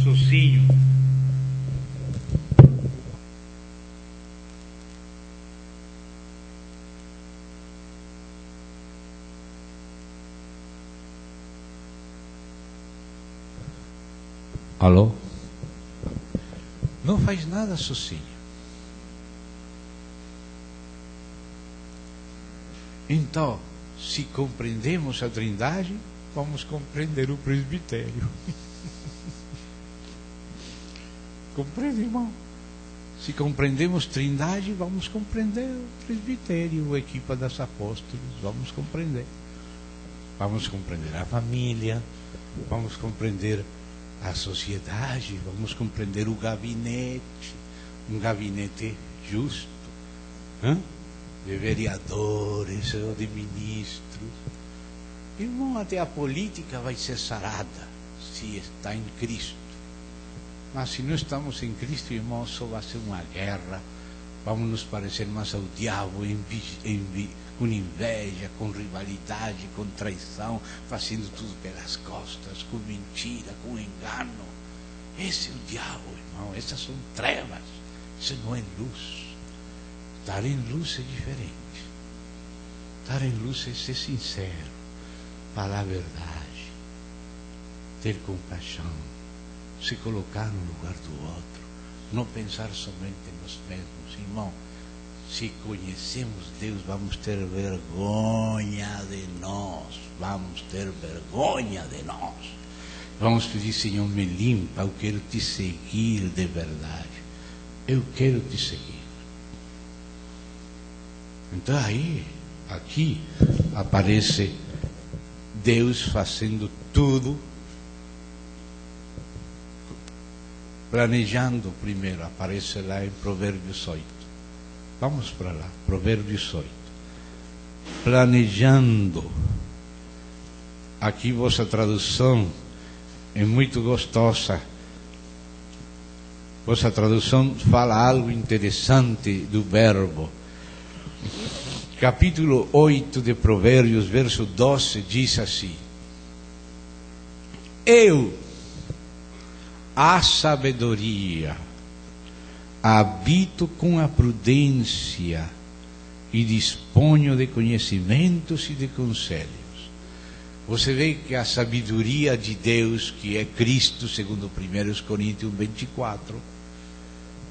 sozinho. Alô? Não faz nada sozinho. Então, se compreendemos a Trindade, vamos compreender o presbitério. Compreende, irmão? Se compreendemos Trindade, vamos compreender o presbitério, a equipa das apóstolos, vamos compreender. Vamos compreender a família, vamos compreender a sociedade, vamos compreender o gabinete, um gabinete justo, de vereadores ou de ministros. Irmão, até a política vai ser sarada se está em Cristo. Mas se não estamos em Cristo, irmão, só vai ser uma guerra. Vamos nos parecer mais ao diabo, com inveja, com rivalidade, com traição, fazendo tudo pelas costas, com mentira, com engano. Esse é o diabo, irmão. Essas são trevas. Isso não é luz. Estar em luz é diferente. Estar em luz é ser sincero, falar a verdade, ter compaixão, se colocar no lugar do outro, não pensar somente em nós mesmos. Irmão, se conhecemos Deus, vamos ter vergonha de nós. Vamos ter vergonha de nós. Vamos pedir, Senhor, me limpa, eu quero te seguir de verdade. Eu quero te seguir. Então aí, aqui, aparece Deus fazendo tudo, planejando primeiro, aparece lá em Provérbios 8. Vamos para lá, Provérbios 8. Planejando. Aqui vossa tradução é muito gostosa. Vossa tradução fala algo interessante do verbo. Capítulo 8 de Provérbios, verso 12, diz assim: eu, a sabedoria, habito com a prudência e disponho de conhecimentos e de conselhos. Você vê que a sabedoria de Deus, que é Cristo, segundo 1 Coríntios 24,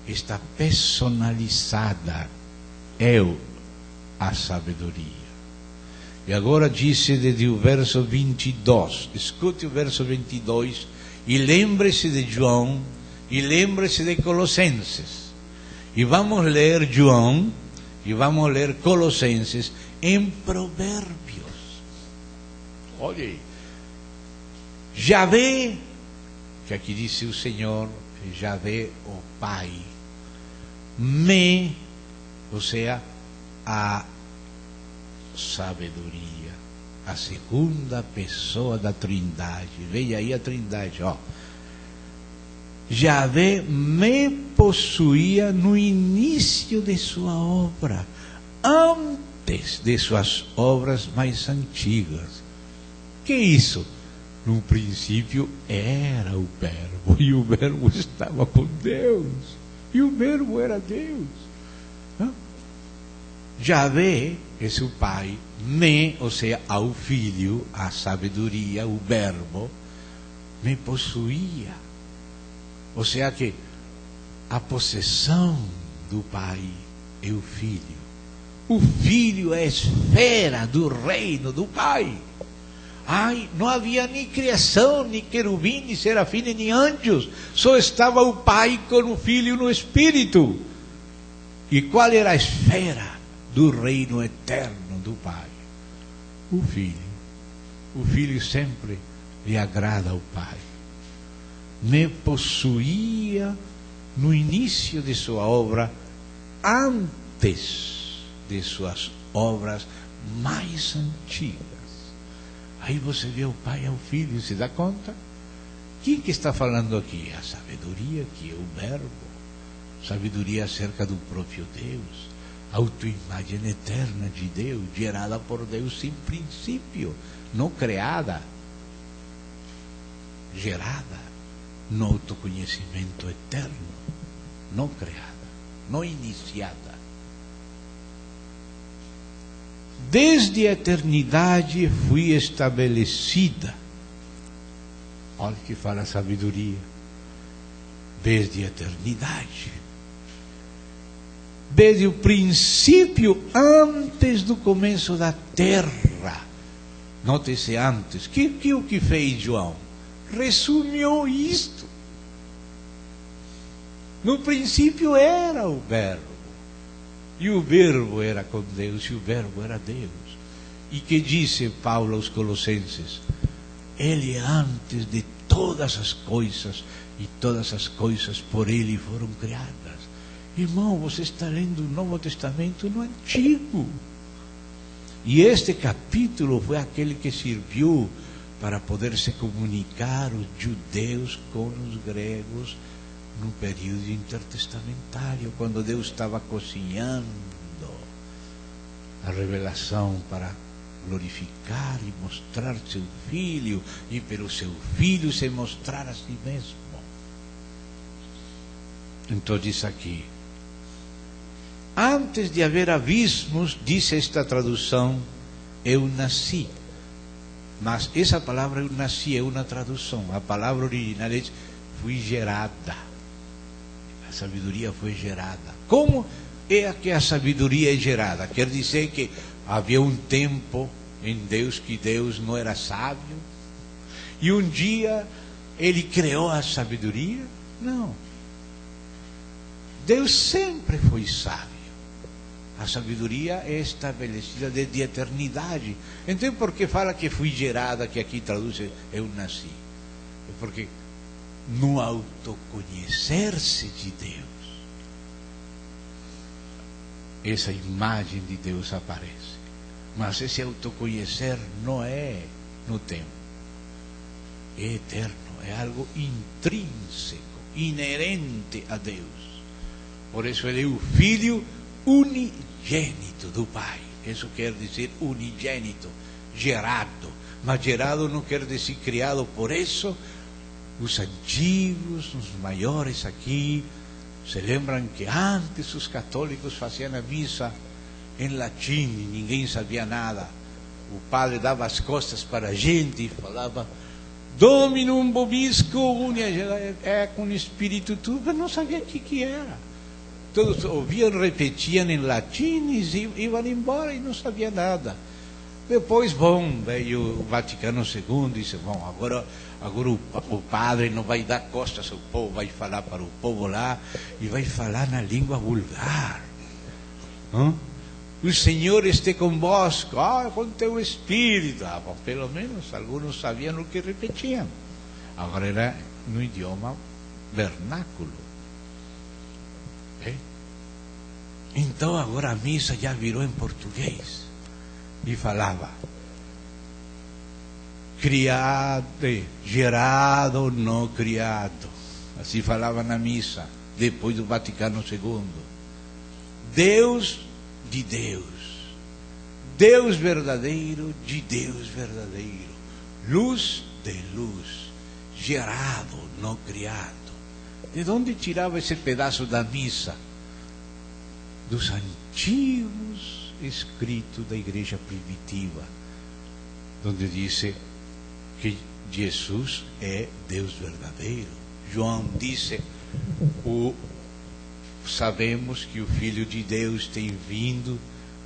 está personalizada. Eu, a sabedoria. E agora disse desde o verso 22, escute o verso 22, e lembre-se de João, e lembre-se de Colossenses. E vamos ler João, e vamos ler Colossenses em Provérbios. Olha aí. Javé, que aqui disse o Senhor, Javé, o Pai, me ou seja, a sabedoria, a segunda pessoa da Trindade. Veja aí a Trindade, ó. Yahvé me possuía no início de sua obra, antes de suas obras mais antigas. Que isso? No princípio era o Verbo, e o Verbo estava com Deus, e o Verbo era Deus. Yahvé, esse é o Pai, me, ou seja, ao Filho, a sabedoria, o Verbo, me possuía. Ou seja que a possessão do Pai é o Filho. O Filho é a esfera do reino do Pai. Ai, não havia nem criação, nem querubim, nem serafim, nem anjos. Só estava o Pai com o Filho no Espírito. E qual era a esfera do reino eterno do Pai? O Filho. O Filho sempre lhe agrada ao Pai. Me possuía no início de sua obra, antes de suas obras mais antigas. Aí você vê o Pai ao Filho, se dá conta? Quem que está falando aqui? A sabedoria, que é o Verbo. Sabedoria acerca do próprio Deus. Autoimagem eterna de Deus, gerada por Deus sem princípio, não criada, gerada no autoconhecimento eterno, não criada, não iniciada. Desde a eternidade fui estabelecida. Olha que fala a sabedoria. Desde a eternidade. Desde o princípio, antes do começo da terra. Note-se antes. O que fez João? Resumiu isto. No princípio era o Verbo. E o Verbo era com Deus, e o Verbo era Deus. E que disse Paulo aos Colossenses? Ele é antes de todas as coisas, e todas as coisas por ele foram criadas. Irmão, você está lendo o Novo Testamento no Antigo. E este capítulo foi aquele que serviu para poder se comunicar os judeus com os gregos no período intertestamentário, quando Deus estava cozinhando a revelação para glorificar e mostrar seu Filho, e pelo seu Filho se mostrar a si mesmo. Então diz aqui, antes de haver abismos, diz esta tradução, eu nasci. Mas essa palavra eu nasci é uma tradução. A palavra original é fui gerada. A sabedoria foi gerada. Como é que a sabedoria é gerada? Quer dizer que havia um tempo em Deus que Deus não era sábio, e um dia Ele criou a sabedoria? Não. Deus sempre foi sábio. A sabedoria é estabelecida desde a eternidade. Então, por que fala que fui gerada, que aqui traduz eu nasci? É porque no autoconhecer-se de Deus, essa imagem de Deus aparece. Mas esse autoconhecer não é no tempo, é eterno, é algo intrínseco, inerente a Deus. Por isso ele é o Filho unigênito do Pai. Isso quer dizer unigênito, gerado. Mas gerado não quer dizer criado. Por isso os antigos, os maiores aqui, se lembram que antes os católicos faziam a missa em latim e ninguém sabia nada. O padre dava as costas para a gente e falava Dominum vobiscum, é com o Espírito tudo, mas não sabia o que era. Todos ouviam, repetiam em latim e iam embora e não sabia nada. Depois, veio o Vaticano II e disse, agora o padre não vai dar costas ao povo, vai falar para o povo lá e vai falar na língua vulgar. O Senhor esteja convosco, com teu Espírito. Pelo menos alguns sabiam o que repetiam. Agora era no idioma vernáculo. Então agora a missa já virou em português. E falava: criado, gerado ou não criado. Assim falava na missa, depois do Vaticano II. Deus de Deus, Deus verdadeiro de Deus verdadeiro, luz de luz, gerado, não criado. De onde tirava esse pedaço da missa? Dos antigos escritos da igreja primitiva, onde disse que Jesus é Deus verdadeiro. João disse: sabemos que o Filho de Deus tem vindo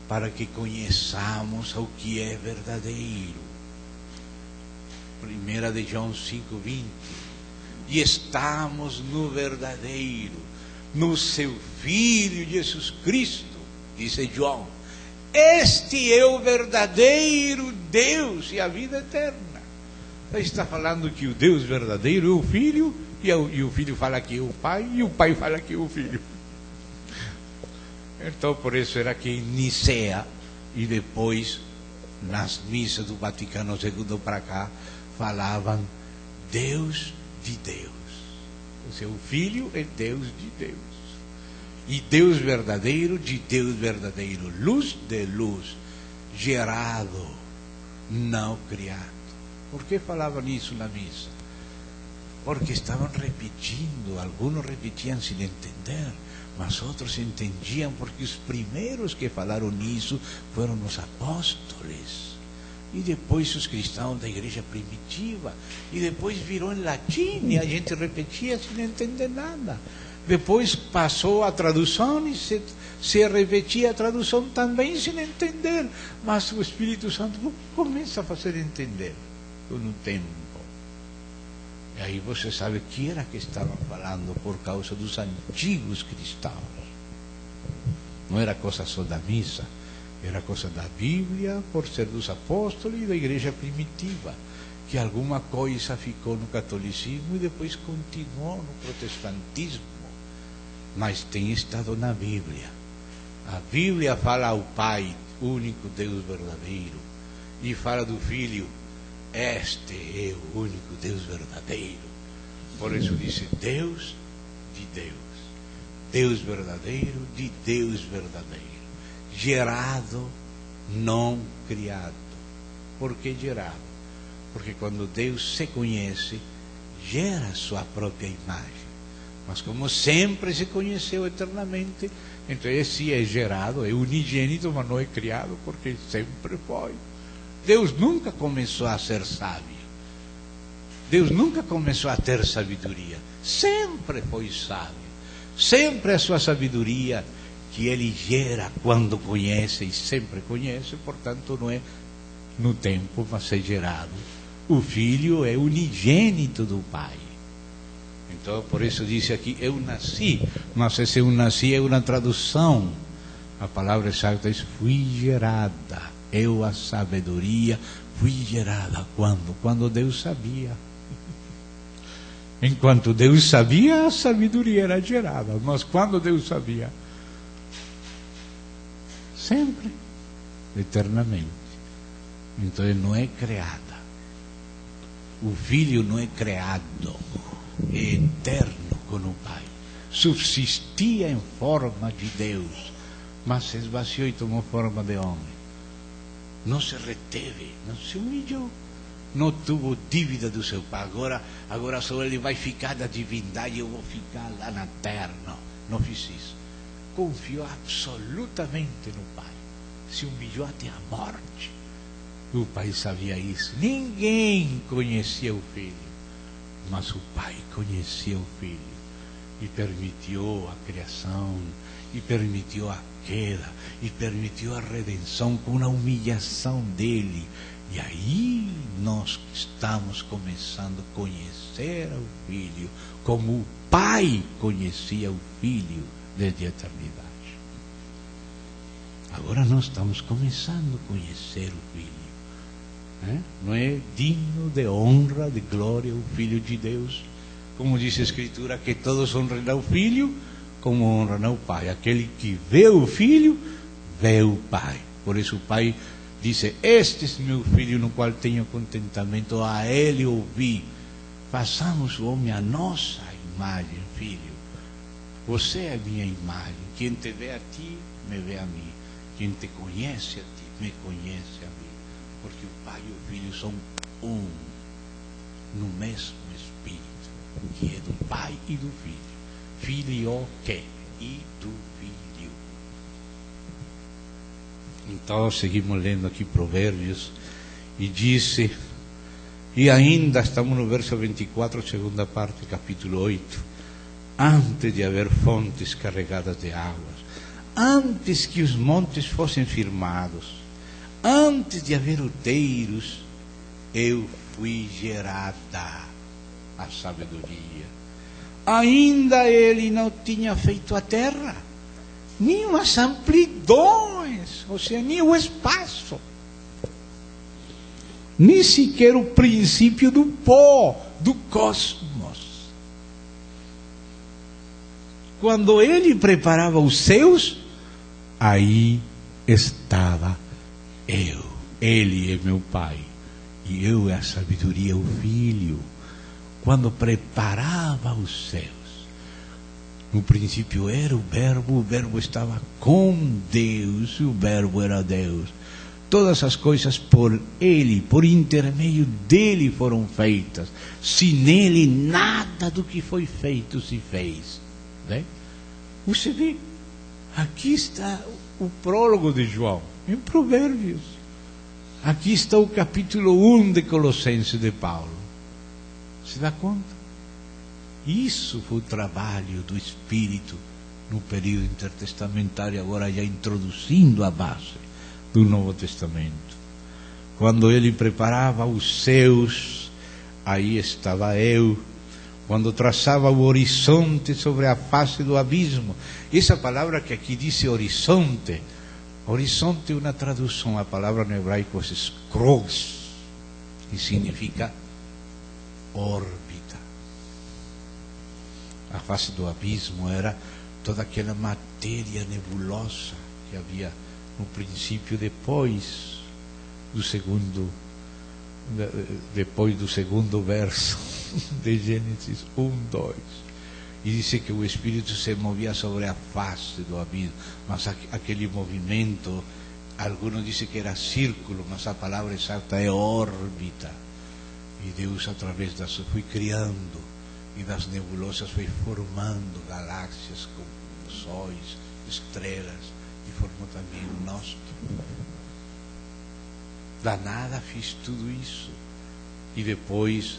para que conheçamos o que é verdadeiro. 1 de João 5,20. E estamos no verdadeiro, no seu Filho Jesus Cristo, disse João. Este é o verdadeiro Deus e a vida eterna. Ele está falando que o Deus verdadeiro é o Filho, e o Filho fala que é o Pai, e o Pai fala que é o Filho. Então, por isso era que em Nicéia, e depois nas missas do Vaticano II para cá, falavam Deus de Deus. O seu Filho é Deus de Deus. E Deus verdadeiro de Deus verdadeiro. Luz de luz. Gerado, não criado. Por que falavam isso na missa? Porque estavam repetindo. Alguns repetiam sem entender, mas outros entendiam, porque os primeiros que falaram nisso foram os apóstolos. E depois os cristãos da igreja primitiva. E depois virou em latim e a gente repetia sem entender nada. Depois passou a tradução e se repetia a tradução também sem entender. Mas o Espírito Santo começa a fazer entender com o tempo. E aí você sabe que era que estavam falando por causa dos antigos cristãos. Não era coisa só da missa. Era coisa da Bíblia, por ser dos apóstolos e da igreja primitiva, que alguma coisa ficou no catolicismo e depois continuou no protestantismo, mas tem estado na Bíblia. A Bíblia fala ao Pai, único Deus verdadeiro, e fala do Filho, este é o único Deus verdadeiro. Por isso disse Deus de Deus, Deus verdadeiro de Deus verdadeiro. Gerado, não criado. Por que gerado? Porque quando Deus se conhece, gera sua própria imagem. Mas como sempre se conheceu eternamente, então esse é gerado, é unigênito, mas não é criado, porque sempre foi. Deus nunca começou a ser sábio. Deus nunca começou a ter sabedoria. Sempre foi sábio. Sempre a sua sabedoria que ele gera quando conhece, e sempre conhece, portanto não é no tempo, mas é gerado. O Filho é unigênito do Pai. Então, por isso disse aqui, eu nasci, mas esse eu nasci é uma tradução. A palavra exata é fui gerada. Eu, a sabedoria, fui gerada. Quando? Quando Deus sabia. Enquanto Deus sabia, a sabedoria era gerada. Mas quando Deus sabia? Sempre, eternamente. Então ele não é criada. O Filho não é criado, é eterno com o Pai. Subsistia em forma de Deus, mas se esvaziou e tomou forma de homem. Não se reteve, não se humilhou, não tuvo dívida do seu Pai. Agora só ele vai ficar da divindade, eu vou ficar lá na terra. Não fiz isso. Confiou absolutamente no Pai, se humilhou até a morte. O Pai sabia isso. Ninguém conhecia o Filho, mas o Pai conhecia o Filho e permitiu a criação, e permitiu a queda, e permitiu a redenção com a humilhação dele. E aí nós estamos começando a conhecer o Filho como o Pai conhecia o Filho desde a eternidade. Agora nós estamos começando a conhecer o Filho. Não é digno de honra, de glória o Filho de Deus? Como diz a Escritura, que todos honrem ao Filho como honra o Pai. Aquele que vê o Filho, vê o Pai. Por isso o Pai disse: este é meu Filho no qual tenho contentamento, a Ele ouvi. Façamos o homem a nossa imagem, Filho. Você é a minha imagem. Quem te vê a ti, me vê a mim. Quem te conhece a ti, me conhece a mim. Porque o Pai e o Filho são um, no mesmo Espírito, que é do Pai e do Filho. Filho que? E do Filho. Então seguimos lendo aqui Provérbios, e disse, e ainda estamos no verso 24, segunda parte, capítulo 8. Antes de haver fontes carregadas de águas, antes que os montes fossem firmados, antes de haver outeiros, eu fui gerada a sabedoria. Ainda ele não tinha feito a terra, nem as amplidões, ou seja, nem o espaço, nem sequer o princípio do pó, do cosmos. Quando ele preparava os céus, aí estava eu. Ele é meu Pai, e eu é a sabedoria, o Filho. Quando preparava os céus, no princípio era o Verbo estava com Deus, e o Verbo era Deus. Todas as coisas por Ele, por intermédio dEle foram feitas. Sem Ele, nada do que foi feito se fez. Né? Você vê, aqui está o prólogo de João, em Provérbios. Aqui está o capítulo 1 de Colossenses de Paulo. Se dá conta? Isso foi o trabalho do Espírito no período intertestamentário, agora já introduzindo a base do Novo Testamento. Quando ele preparava os céus, aí estava eu. Quando traçava o horizonte sobre a face do abismo. Essa palavra que aqui diz horizonte, horizonte é uma tradução, a palavra no hebraico é skros, que significa órbita. A face do abismo era toda aquela matéria nebulosa que havia no princípio, depois do segundo verso de Gênesis 1:2, e disse que o Espírito se movia sobre a face do abismo, mas aquele movimento, alguns dizem que era círculo, mas a palavra exata é órbita, e Deus através das foi criando, e das nebulosas foi formando galáxias com sóis, estrelas, e formou também o nosso. Da nada fiz tudo isso, e depois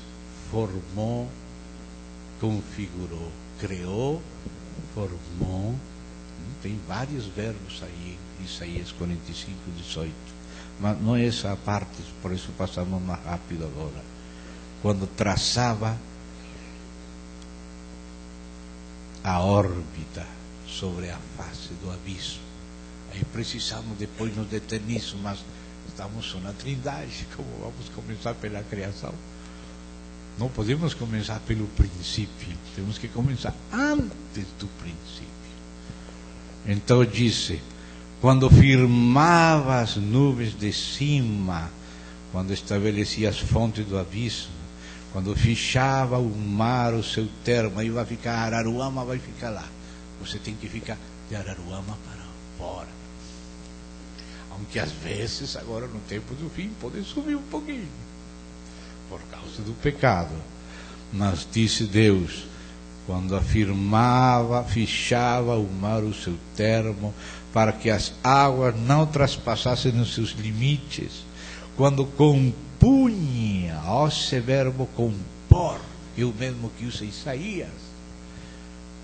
formou, configurou, criou, formou. Tem vários verbos aí, Isaías 45:18, mas não é essa a parte, por isso passamos mais rápido agora. Quando traçava a órbita sobre a face do abismo, aí precisamos depois nos deter nisso, mas estamos só na Trindade. Como vamos começar pela criação? Não podemos começar pelo princípio, temos que começar antes do princípio. Então disse, quando firmava as nuvens de cima, quando estabelecia as fontes do abismo, quando fechava o mar o seu termo, aí vai ficar Araruama, vai ficar lá. Você tem que ficar de Araruama para fora. Aunque às vezes, agora no tempo do fim, pode subir um pouquinho, por causa do pecado. Mas disse Deus, quando afirmava, fechava o mar o seu termo, para que as águas não traspassassem os seus limites, quando compunha, esse verbo compor, é o mesmo que usa Isaías,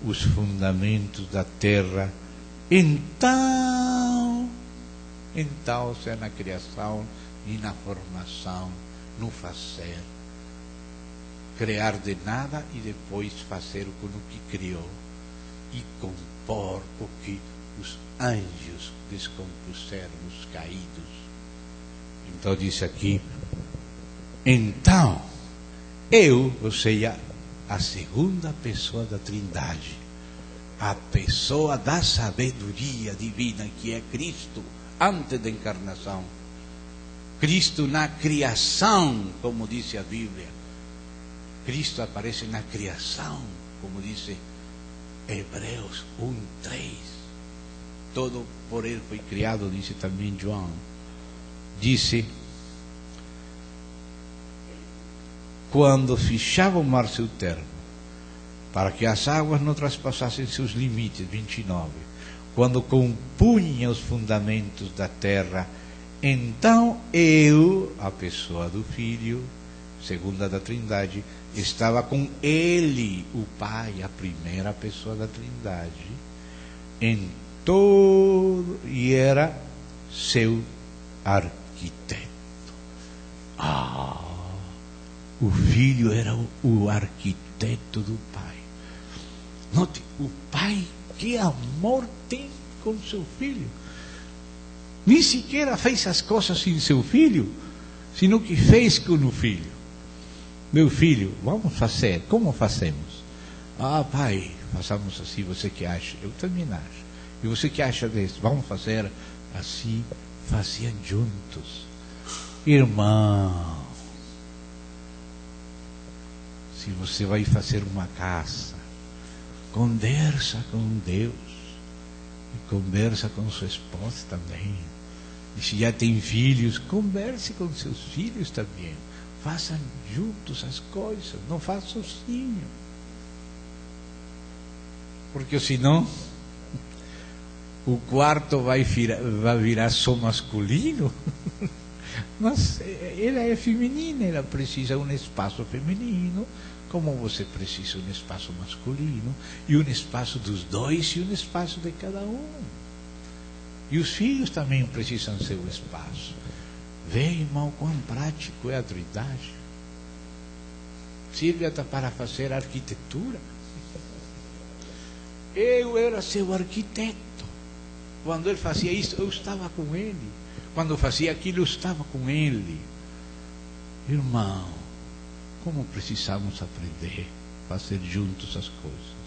os fundamentos da terra, então, seja na criação e na formação, no fazer, criar de nada e depois fazer com o que criou, e compor o que os anjos descompuseram, os caídos. Então diz aqui, então eu, ou seja, a segunda pessoa da Trindade, a pessoa da sabedoria divina, que é Cristo, antes da encarnação. Cristo na criação, como diz a Bíblia. Cristo aparece na criação, como diz Hebreus 1:3. Todo por ele foi criado, disse também João. Disse: quando fechava o mar seu termo, para que as águas não traspassassem seus limites, 29. Quando compunha os fundamentos da terra, então eu, a pessoa do Filho, segunda da Trindade, estava com ele, o Pai, a primeira pessoa da Trindade, em todo, e era seu arquiteto. O Filho era o arquiteto do Pai. Note, o Pai, que amor tem com seu Filho. Nem sequer fez as coisas sem seu Filho, sino que fez com o Filho. Meu filho, vamos fazer. Como fazemos? Pai, façamos assim. Você que acha? Eu também acho. E você que acha disso? Vamos fazer assim. Faziam juntos. Irmão, se você vai fazer uma casa, conversa com Deus e conversa com sua esposa também. E se já tem filhos, converse com seus filhos também. Façam juntos as coisas, não façam sozinho. Porque senão o quarto vai virar só masculino. Mas ela é feminina, ela precisa um espaço feminino, como você precisa um espaço masculino, e um espaço dos dois e um espaço de cada um. E os filhos também precisam seu espaço. Vê, irmão, quão prático é a Trindade. Sirve até para fazer arquitetura. Eu era seu arquiteto. Quando ele fazia isso, eu estava com ele. Quando fazia aquilo, eu estava com ele. Irmão, como precisamos aprender a fazer juntos as coisas.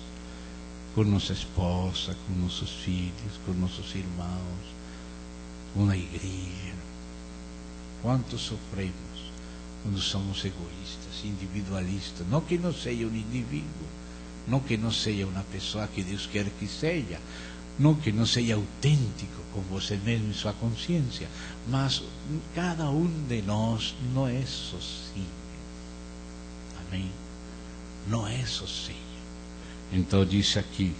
Com nossa esposa, com nossos filhos, com nossos irmãos, com a igreja. Quanto sofremos quando somos egoístas, individualistas. Não que não seja um indivíduo, não que não seja uma pessoa que Deus quer que seja, não que não seja autêntico com você mesmo e sua consciência, mas cada um de nós não é sozinho. Amém? Não é sozinho. Então diz aqui: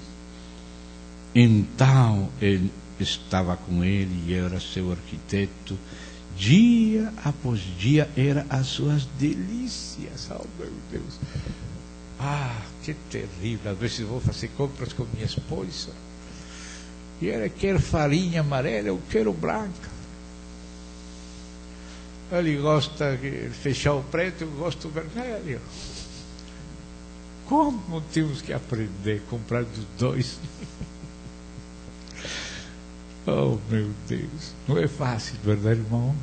então ele estava com ele e era seu arquiteto. Dia após dia era as suas delícias. Oh, meu Deus. Que terrível. Às vezes vou fazer compras com minha esposa e ela quer farinha amarela, eu quero branca. Ele gosta de fechar o preto, eu gosto do vermelho. Como temos que aprender a comprar dos dois? Oh, meu Deus, não é fácil, verdade, irmão?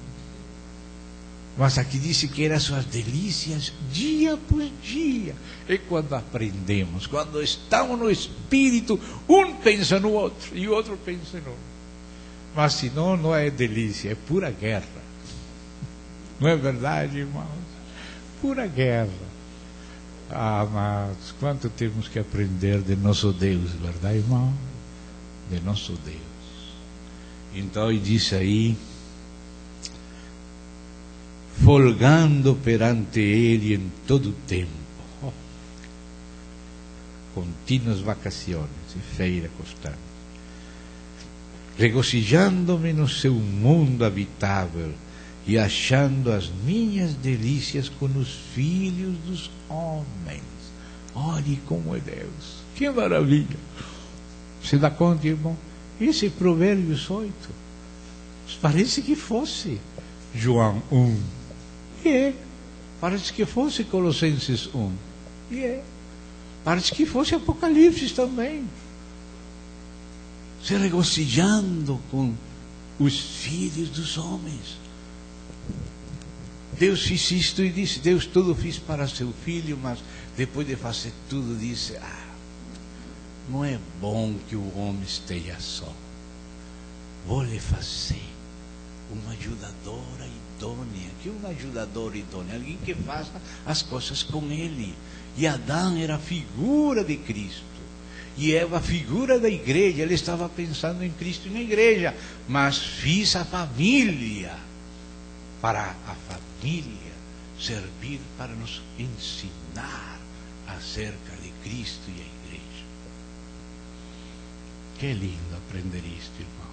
Mas aqui disse que eram suas delícias dia por dia. E quando aprendemos, quando estamos no Espírito, um pensa no outro e o outro pensa no outro. Mas senão não é delícia, é pura guerra. Não é verdade, irmãos? Pura guerra. Mas quanto temos que aprender de nosso Deus, verdade, irmão? De nosso Deus. Então ele disse aí: folgando perante ele em todo o tempo. Contínuas vacações e feira constante. Regozijando-me no seu mundo habitável e achando as minhas delícias com os filhos dos homens. Olhe como é Deus. Que maravilha. Você dá conta, irmão? Esse é Provérbios 8. Parece que fosse João 1. E é. Parece que fosse Colossenses 1. E é. Parece que fosse Apocalipse também. Se regozijando com os filhos dos homens. Deus fez isto e disse: Deus tudo fez para seu filho, mas depois de fazer tudo disse: não é bom que o homem esteja só. Vou lhe fazer uma ajudadora idônea. Que uma ajudadora idônea? Alguém que faça as coisas com ele. E Adão era a figura de Cristo. E Eva a figura da igreja. Ele estava pensando em Cristo e na igreja. Mas fiz a família, para a família servir para nos ensinar acerca de Cristo e a igreja. Que lindo aprender isto, irmão.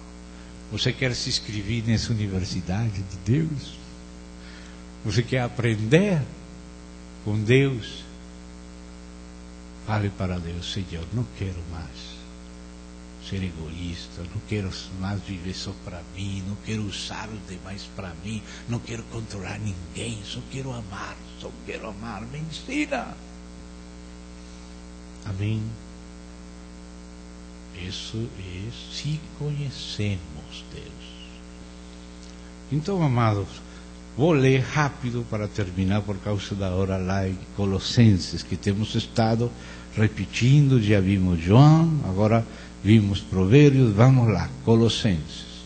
Você quer se inscrever nessa universidade de Deus? Você quer aprender com Deus? Fale para Deus: Senhor, não quero mais ser egoísta, não quero mais viver só para mim, não quero usar os demais para mim, não quero controlar ninguém, só quero amar, me ensina. Amém? Isso é se conhecemos Deus. Então, amados, vou ler rápido para terminar por causa da hora lá em Colossenses, que temos estado repetindo. Já vimos João, agora vimos Provérbios. Vamos lá, Colossenses.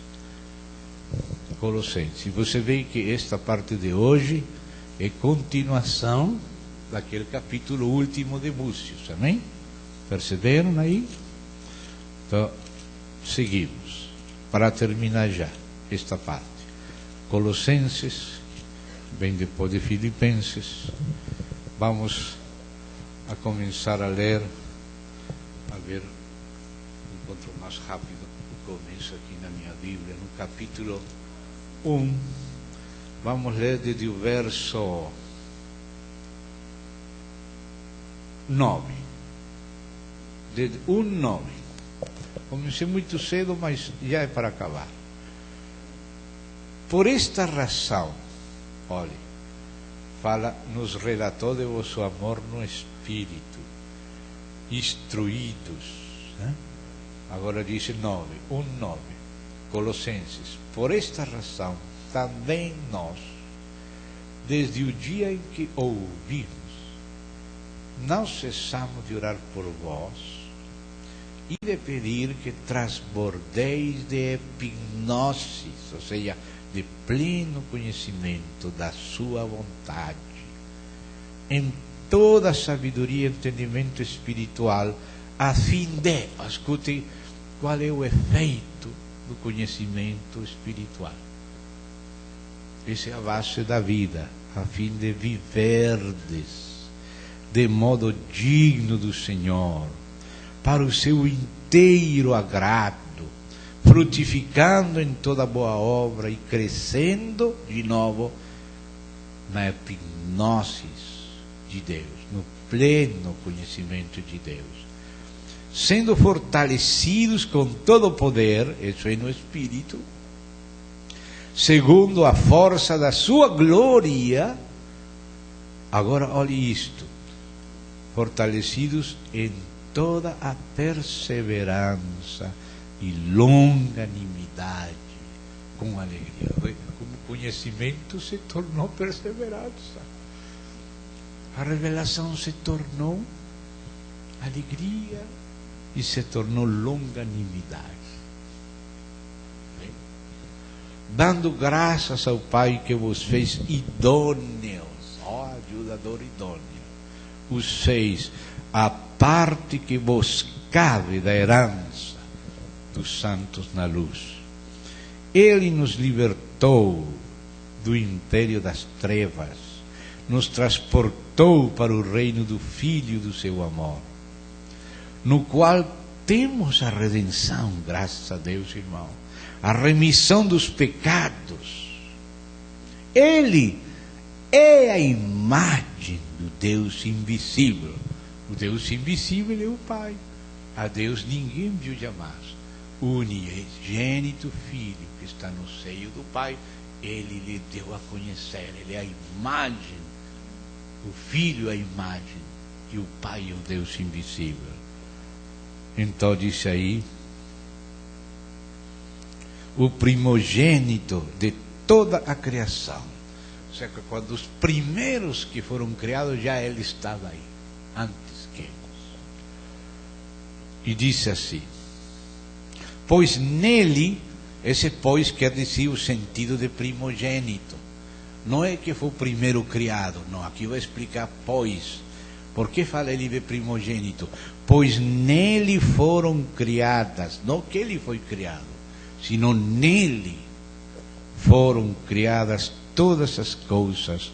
E você vê que esta parte de hoje é continuação daquele capítulo último de Múcios. Amém? Perceberam aí? Então, seguimos, para terminar já esta parte. Colossenses, bem depois de Filipenses. Vamos a começar a ler, a ver, encontro mais rápido o começo aqui na minha Bíblia, no capítulo 1. Vamos ler desde o verso 9. Desde 1:9. Comecei muito cedo, mas já é para acabar. Por esta razão, olhe, fala, nos relatou de vosso amor no Espírito, instruídos, né? Agora diz 1:9, Colossenses. Por esta razão, também nós, desde o dia em que ouvimos, não cessamos de orar por vós e de pedir que transbordeis de epignosis, ou seja, de pleno conhecimento da sua vontade, em toda a sabedoria e entendimento espiritual, a fim de, escute, qual é o efeito do conhecimento espiritual? Essa é a base da vida, a fim de viverdes de modo digno do Senhor, para o seu inteiro agrado, frutificando em toda boa obra e crescendo de novo na epignosis de Deus, no pleno conhecimento de Deus, sendo fortalecidos com todo o poder, isso é no Espírito, segundo a força da sua glória. Agora olhe isto: fortalecidos em toda a perseverança e longanimidade, com alegria. Como conhecimento se tornou perseverança, a revelação se tornou alegria e se tornou longanimidade. Dando graças ao Pai que vos fez idôneos, ajudador idôneo, os fez a parte que vos cabe da herança dos santos na luz. Ele nos libertou do império das trevas, nos transportou para o reino do Filho do seu amor, no qual temos a redenção, graças a Deus, irmão, a remissão dos pecados. Ele é a imagem do Deus invisível. O Deus invisível é o Pai. A Deus ninguém viu jamais. O unigênito Filho que está no seio do Pai, Ele lhe deu a conhecer. Ele é a imagem. O Filho é a imagem. E o Pai é o Deus invisível. Então disse aí: o primogênito de toda a criação. Ou seja, quando os primeiros que foram criados, já Ele estava aí, antes que eles. E disse assim: pois nele, esse pois quer dizer o sentido de primogênito. Não é que foi o primeiro criado, não, aqui vai explicar pois. Por que fala ele de primogênito? Pois nele foram criadas, não que ele foi criado, sino nele foram criadas todas as coisas,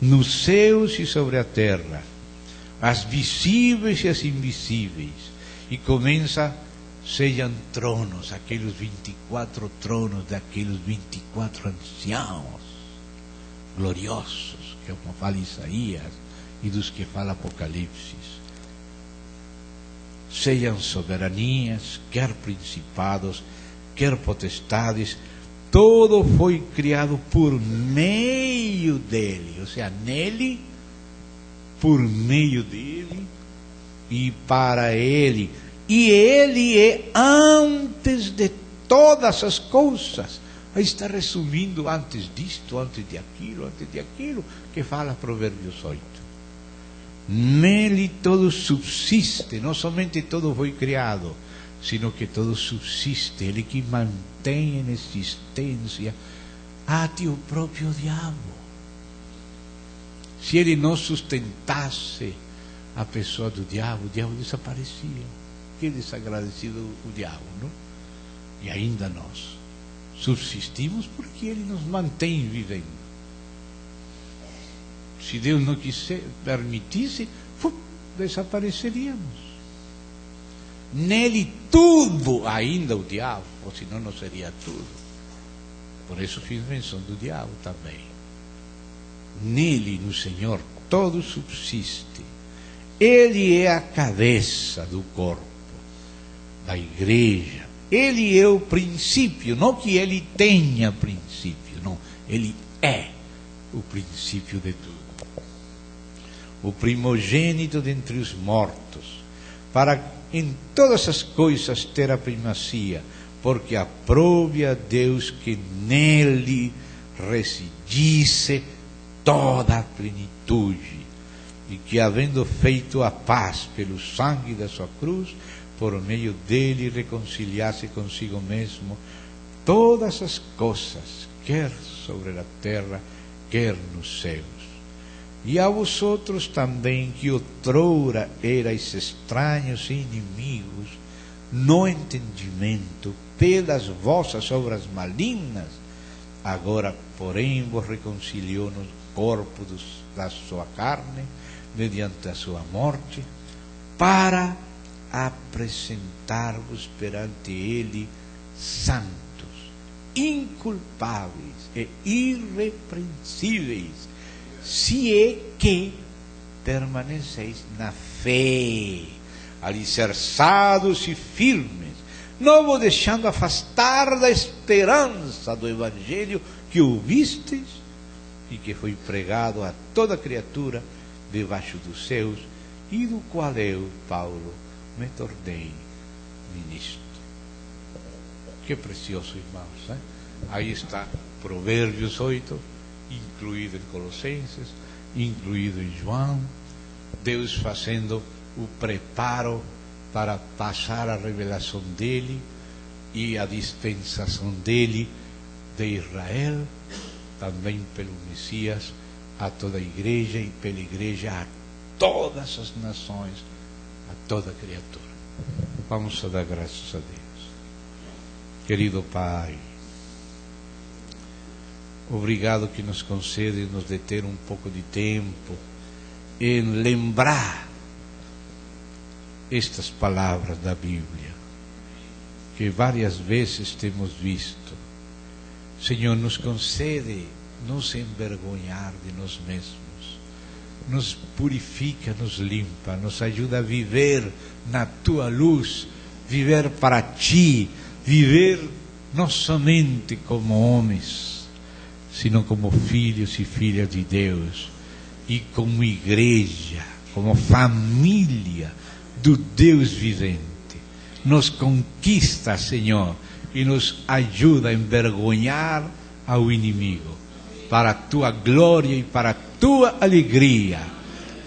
nos céus e sobre a terra, as visíveis e as invisíveis. E começa: sejam tronos, aqueles 24 tronos daqueles 24 anciãos gloriosos, que é como fala Isaías, e dos que fala Apocalipse. Sejam soberanias, quer principados, quer potestades, todo foi criado por meio dele, ou seja, nele, por meio dele e para ele. E ele é antes de todas as coisas. Aí está resumindo: antes disto, antes de aquilo, que fala Provérbios 8. Nele todo subsiste, não somente todo foi criado, sino que todo subsiste. Ele que mantém em existência até o próprio diabo. Se ele não sustentasse a pessoa do diabo, o diabo desaparecia. Que desagradecido o diabo, não? E ainda nós subsistimos porque ele nos mantém vivendo. Se Deus não quisesse, permitisse, desapareceríamos. Nele tudo, ainda o diabo, ou senão não seria tudo. Por isso fiz menção do diabo também. Nele, no Senhor, todo subsiste. Ele é a cabeça do corpo, da igreja. Ele é o princípio, não que ele tenha princípio, não, ele é o princípio de tudo. O primogênito dentre os mortos, para em todas as coisas ter a primazia, porque aprove a Deus que nele residisse toda a plenitude, e que, havendo feito a paz pelo sangue da sua cruz, por meio dele reconciliasse consigo mesmo todas as coisas, quer sobre a terra, quer nos céus. E a vosotros também, que outrora erais estranhos e inimigos, no entendimento, pelas vossas obras malignas, agora, porém, vos reconciliou no corpo da sua carne, mediante a sua morte, para apresentar-vos perante ele santos, inculpáveis e irrepreensíveis, se é que permaneceis na fé, alicerçados e firmes, não vos deixando afastar da esperança do Evangelho que ouvistes e que foi pregado a toda criatura debaixo dos céus, e do qual eu, Paulo, me tornei ministro. Que precioso, irmãos, né? Aí está Provérbios 8, incluído em Colossenses, incluído em João, Deus fazendo o preparo para passar a revelação dele e a dispensação dele de Israel, também pelo Messias, a toda a igreja, e pela igreja a todas as nações, a toda criatura. Vamos a dar graças a Deus. Querido Pai, obrigado que nos concede nos deter um pouco de tempo em lembrar estas palavras da Bíblia, que várias vezes temos visto. Senhor, nos concede nos envergonhar de nós mesmos, nos purifica, nos limpa, nos ajuda a viver na Tua luz, viver para Ti, viver não somente como homens, sino como filhos e filhas de Deus, e como igreja, como família do Deus vivente. Nos conquista, Senhor, e nos ajuda a envergonhar ao inimigo, para a Tua glória e para a Tua alegria,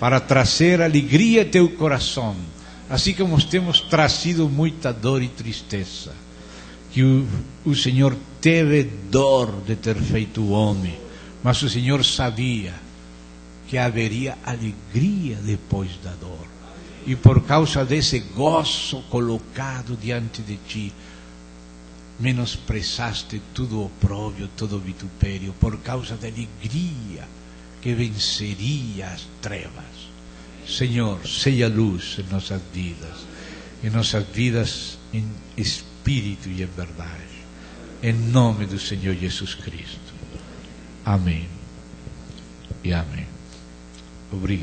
para trazer alegria a Teu coração, Assim como temos trazido muita dor e tristeza, que o Senhor teve dor de ter feito o homem, mas o Senhor sabia que haveria alegria depois da dor. E por causa desse gozo colocado diante de ti, menosprezaste tudo opróbrio, todo vitupério, por causa da alegria que venceria as trevas. Senhor, seja luz em nossas vidas em espírito e em verdade. Em nome do Senhor Jesus Cristo. Amém. E amém. Obrigado.